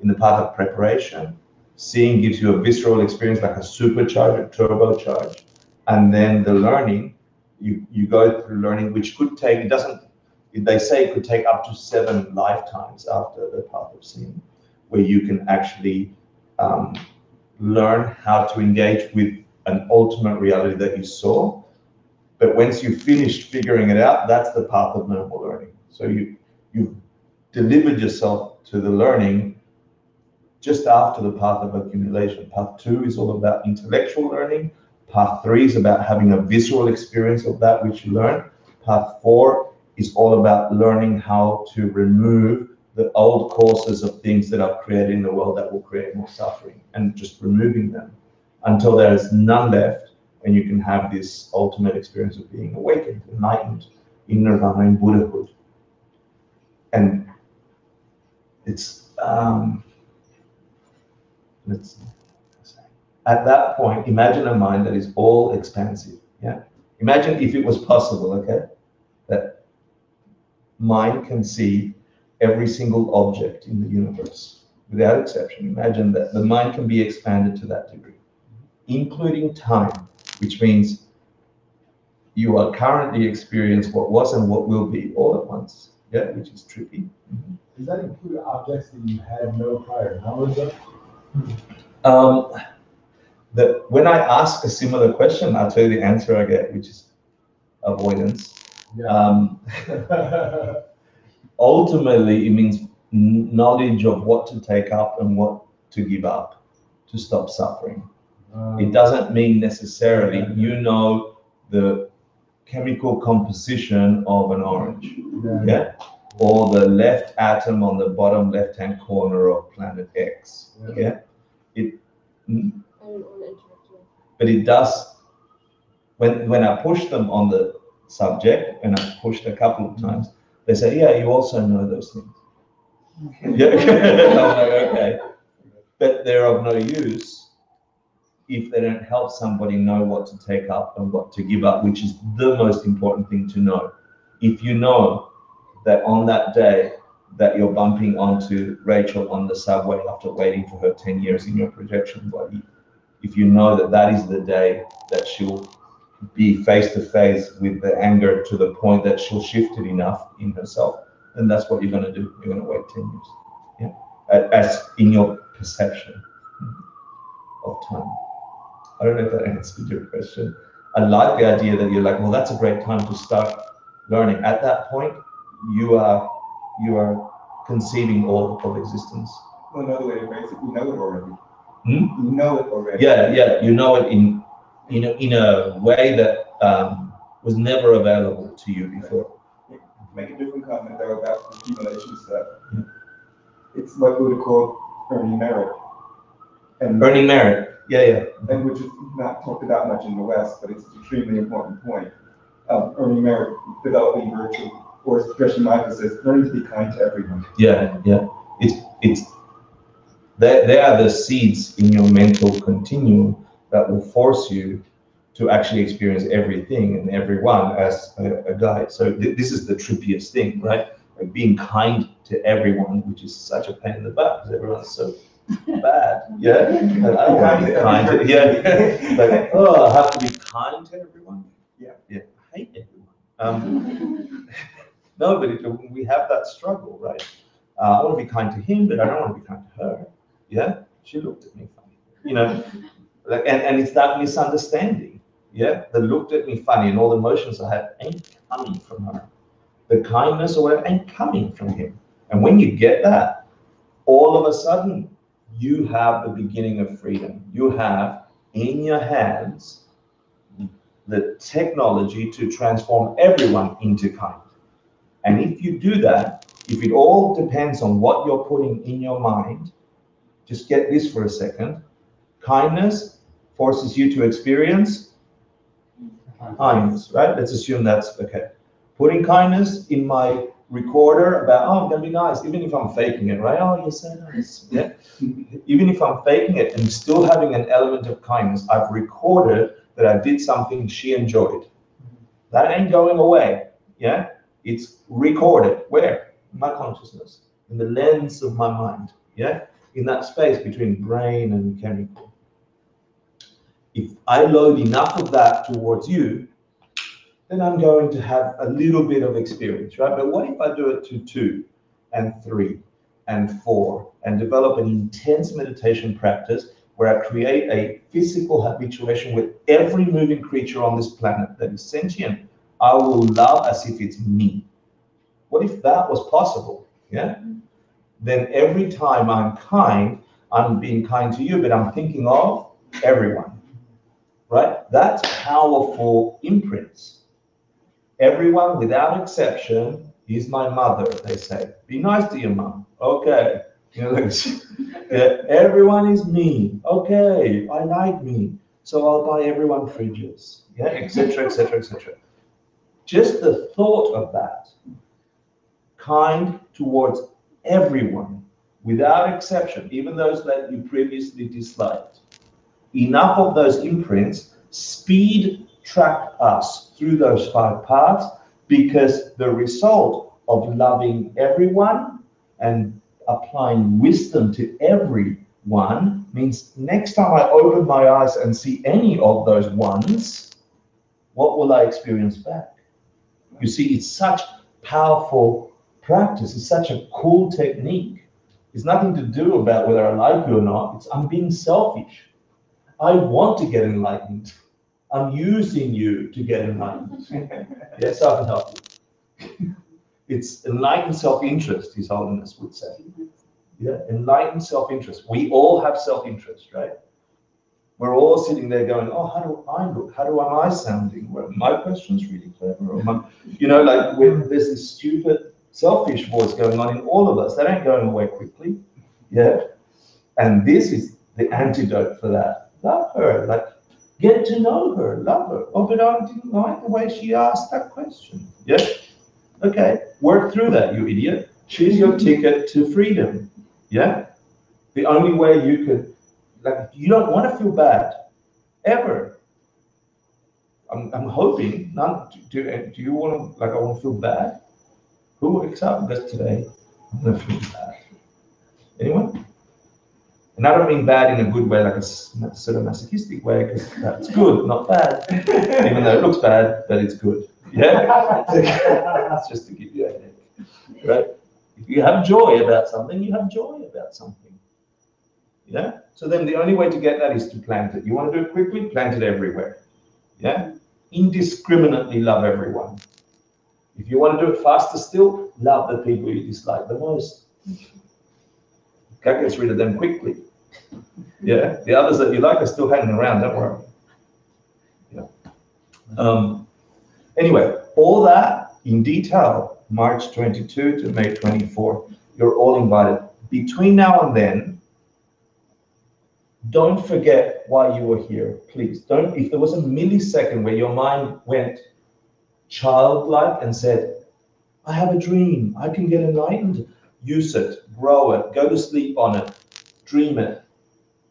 A: In the path of preparation, seeing gives you a visceral experience, like a supercharge, a turbocharge. And then the learning, you go through learning, which could take, they say it could take up to 7 lifetimes after the path of seeing, where you can actually learn how to engage with an ultimate reality that you saw. But once you've finished figuring it out, that's the path of no more learning. So you've delivered yourself to the learning just after the path of accumulation. Path 2 is all about intellectual learning. Path 3 is about having a visual experience of that which you learn. Path 4 is all about learning how to remove the old causes of things that are created in the world that will create more suffering, and just removing them until there is none left, and you can have this ultimate experience of being awakened, enlightened, in nirvana, in Buddhahood. And it's let's see. At that point, imagine a mind that is all expansive. Yeah. Imagine if it was possible, okay, that mind can see every single object in the universe without exception. Imagine that the mind can be expanded to that degree, including time, which means you are currently experiencing what was and what will be all at once. Yeah, which is trippy.
C: Does that include objects that you had no prior knowledge of?
A: When I ask a similar question, I'll tell you the answer I get, which is avoidance.
C: Yeah.
A: Ultimately, it means knowledge of what to take up and what to give up to stop suffering. It doesn't mean necessarily you know the chemical composition of an orange, yeah? Or the left atom on the bottom left-hand corner of planet X, yeah? But it does, when I push them on the subject, and I've pushed a couple of times, they say, yeah, you also know those things. Yeah, I'm like, okay. But they're of no use if they don't help somebody know what to take up and what to give up, which is the most important thing to know. If you know that on that day that you're bumping onto Rachel on the subway after waiting for her 10 years in your projection body, if you know that that is the day that she'll be face to face with the anger to the point that she'll shift it enough in herself, then that's what you're going to do. You're going to wait 10 years, yeah, as in your perception of time. I don't know if that answered your question. I like the idea that you're like, well, that's a great time to start learning. At that point, you are conceiving all of existence.
B: Well, another way, basically, you know it already.
A: You
B: know it already.
A: Yeah, you know it in a way that was never available to you before.
B: Make a different comment though about the accumulation stuff. It's what we would call earning merit. And
A: earning merit, yeah.
B: And which is not talked about much in the West, but it's an extremely important point. Earning merit, developing virtue, or as Christian Michael says, learning to be kind to everyone.
A: Yeah. They are the seeds in your mental continuum that will force you to actually experience everything and everyone as a guide. So this is the trippiest thing, right? Like being kind to everyone, which is such a pain in the butt because everyone's so bad. Yeah, and I don't want to be kind to. Yeah, like oh, I have to be kind to everyone. Yeah. I hate everyone. No, but we have that struggle, right? I want to be kind to him, but I don't want to be kind to her. Yeah, she looked at me funny, and it's that misunderstanding. Yeah, that looked at me funny, and all the emotions I had ain't coming from her. The kindness or whatever ain't coming from him. And when you get that, all of a sudden, you have the beginning of freedom. You have in your hands the technology to transform everyone into kind. And if you do that, if it all depends on what you're putting in your mind, just get this for a second. Kindness forces you to experience kindness, right? Let's assume that's okay. Putting kindness in my recorder about, oh, I'm gonna be nice, even if I'm faking it, right? Oh, you're so nice, yeah? Even if I'm faking it and still having an element of kindness, I've recorded that I did something she enjoyed. That ain't going away, yeah? It's recorded, where? In my consciousness, in the lens of my mind, yeah? In that space between brain and chemical. If I load enough of that towards you, then I'm going to have a little bit of experience, right? But what if I do it to 2 and 3 and 4 and develop an intense meditation practice where I create a physical habituation with every moving creature on this planet that is sentient, I will love as if it's me. What if that was possible, yeah? Then every time I'm kind, I'm being kind to you, but I'm thinking of everyone, right? That's powerful imprints. Everyone, without exception, is my mother, they say. Be nice to your mom. Okay. Yeah, everyone is me. Okay, I like me. So I'll buy everyone fridges. Yeah, etc., etc., etc. Just the thought of that, kind towards everyone, without exception, even those that you previously disliked, enough of those imprints speed track us through those 5 paths, because the result of loving everyone and applying wisdom to everyone means next time I open my eyes and see any of those ones, what will I experience back? You see, it's such powerful practice. It's such a cool technique. It's nothing to do about whether I like you or not. It's I'm being selfish. I want to get enlightened. I'm using you to get enlightened. Yes, I can help you. It's enlightened self-interest, His Holiness would say. Yeah, enlightened self-interest. We all have self-interest, right? We're all sitting there going, oh, how do I look? How do am I sounding? Well, my question's really clever. Or my, like there's this stupid, selfish voice going on in all of us. That ain't going away quickly. Yeah. And this is the antidote for that. Love her. Like, get to know her. Love her. Oh, but I didn't like the way she asked that question. Yeah. Okay. Work through that, you idiot. Choose your ticket to freedom. Yeah. The only way you could, like, you don't want to feel bad, ever. I'm hoping, none, do you want to, like, I want to feel bad? Who wakes up and goes, today, I'm going to feel bad? Anyone? And I don't mean bad in a good way, like a sort of masochistic way, because that's good, not bad. Even though it looks bad, but it's good. Yeah? That's just to give you a headache, right? If you have joy about something, you have joy about something. Yeah? So then the only way to get that is to plant it. You want to do it quickly? Plant it everywhere. Yeah? Indiscriminately love everyone. If you want to do it faster still, love the people you dislike the most. That gets rid of them quickly. Yeah? The others that you like are still hanging around, don't worry. Yeah. Anyway, all that in detail, March 22 to May 24. You're all invited. Between now and then, don't forget why you were here, please. Don't, if there was a millisecond where your mind went childlike and said, I have a dream, I can get enlightened, use it, grow it, go to sleep on it, dream it,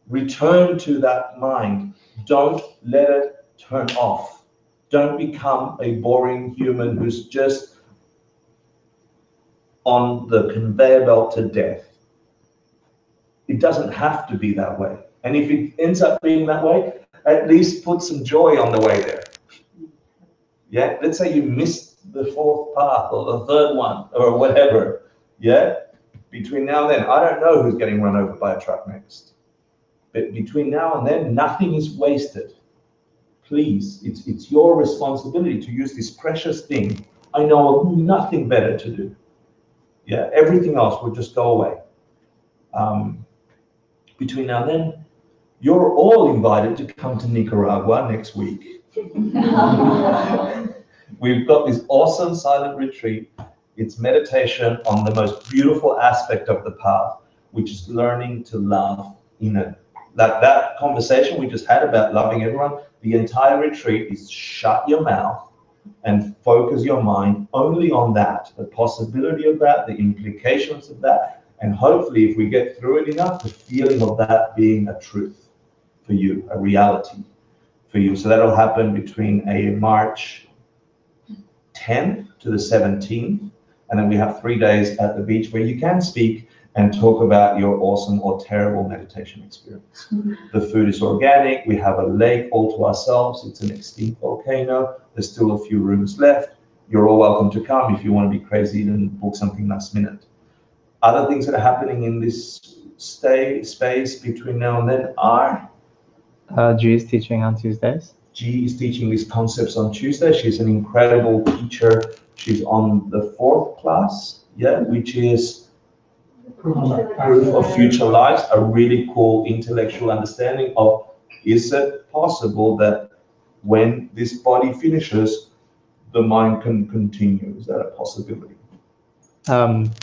A: return to that mind. Don't let it turn off. Don't become a boring human who's just on the conveyor belt to death. It doesn't have to be that way. And if it ends up being that way, at least put some joy on the way there. Yeah, let's say you missed the 4th path or the 3rd one or whatever. Yeah, between now and then, I don't know who's getting run over by a truck next. But between now and then, nothing is wasted. Please, it's your responsibility to use this precious thing. I know of nothing better to do. Yeah, everything else will just go away. Between now and then, you're all invited to come to Nicaragua next week. We've got this awesome silent retreat. It's meditation on the most beautiful aspect of the path, which is learning to love in it. That conversation we just had about loving everyone, the entire retreat is shut your mouth and focus your mind only on that, the possibility of that, the implications of that, and hopefully if we get through it enough, the feeling of that being a truth for you, a reality for you. So that'll happen between a March 10th to the 17th, and then we have 3 days at the beach where you can speak and talk about your awesome or terrible meditation experience. The food is organic. We have a lake all to ourselves. It's an extinct volcano. There's still a few rooms left. You're all welcome to come if you want to be crazy and book something last minute. Other things that are happening in this space between now and then are...
G: G is teaching on Tuesdays.
A: G is teaching these concepts on Tuesday. She's an incredible teacher. She's on the 4th class, yeah, which is Proof of Future Lives, a really cool intellectual understanding of, is it possible that when this body finishes, the mind can continue? Is that a possibility?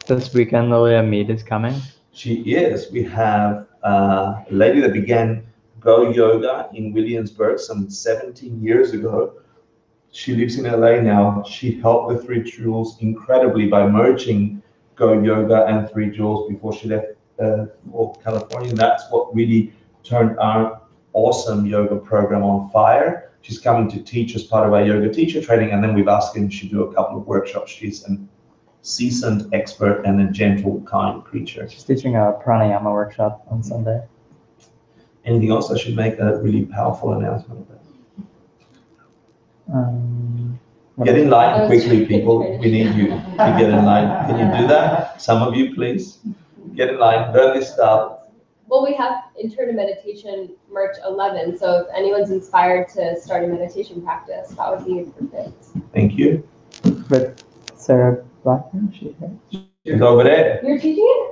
G: This weekend, Lilia Mead is coming.
A: She is. We have a lady that began Go Yoga in Williamsburg some 17 years ago. She lives in LA now. She helped the 3 Jewels incredibly by merging Go Yoga and 3 Jewels before she left for California. And that's what really turned our awesome yoga program on fire. She's coming to teach as part of our yoga teacher training, and then we've asked her to do a couple of workshops. She's a seasoned expert and a gentle, kind creature.
G: She's teaching a pranayama workshop on Sunday.
A: Anything else I should make a really powerful announcement about? Get in line quickly, people. We need you to get in line. Can you do that? Some of you, please. Get in line, learn this stuff.
E: Well, we have Intern to Meditation March 11, so if anyone's inspired to start a meditation practice, that would be perfect.
A: Thank you.
G: With Sarah Blackman, she's
A: over there.
E: You're teaching it?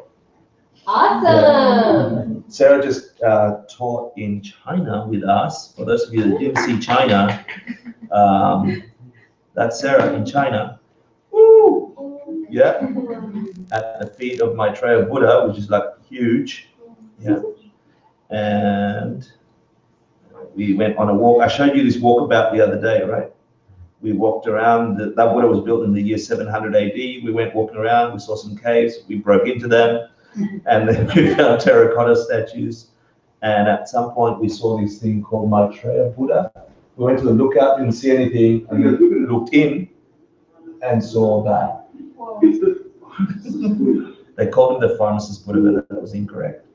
E: Awesome!
A: Sarah just taught in China with us. For those of you that didn't see China, that's Sarah in China. Woo! Yeah. At the feet of Maitreya Buddha, which is like huge. Yeah. And we went on a walk. I showed you this walkabout the other day, right? We walked around. That Buddha was built in the year 700 AD. We went walking around. We saw some caves. We broke into them. And then we found terracotta statues. And at some point, we saw this thing called Maitreya Buddha. We went to the lookout, didn't see anything, and then looked in and saw that. They called him the pharmacist Buddha, but that was incorrect.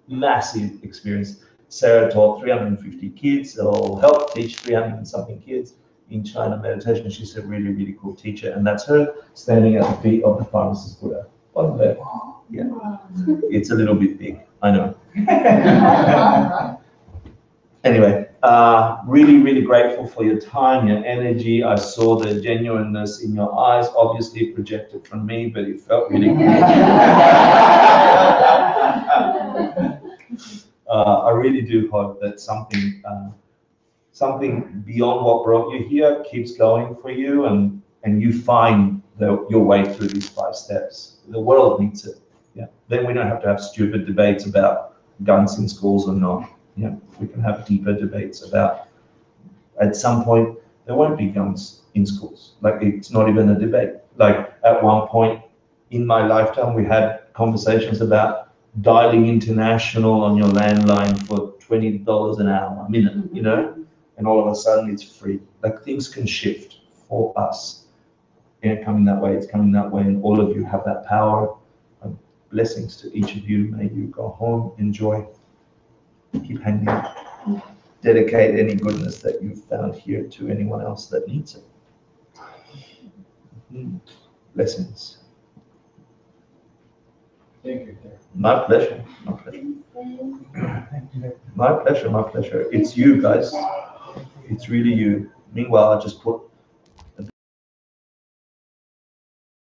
A: Massive experience. Sarah taught 350 kids, or helped teach 300 and something kids in China meditation. She's a really, really cool teacher, and that's her standing at the feet of the pharmacist Buddha. On there. Yeah. It's a little bit big, I know. Anyway, really, really grateful for your time, your energy. I saw the genuineness in your eyes, obviously projected from me, but it felt really good. I really do hope that something beyond what brought you here keeps going for you, and you find your way through these 5 steps. The world needs it. Yeah. Then we don't have to have stupid debates about guns in schools or not. Yeah. We can have deeper debates about, at some point, there won't be guns in schools. Like, it's not even a debate. Like, at one point in my lifetime, we had conversations about dialing international on your landline for $20 an hour, a minute, you know? And all of a sudden it's free. Like, things can shift for us. Yeah, coming that way, it's coming that way, and all of you have that power. Blessings to each of you. May you go home, enjoy, keep hanging out. Dedicate any goodness that you've found here to anyone else that needs it. Blessings.
C: Thank you.
A: My pleasure. My pleasure. My pleasure. My pleasure. It's you guys. It's really you. Meanwhile, I just put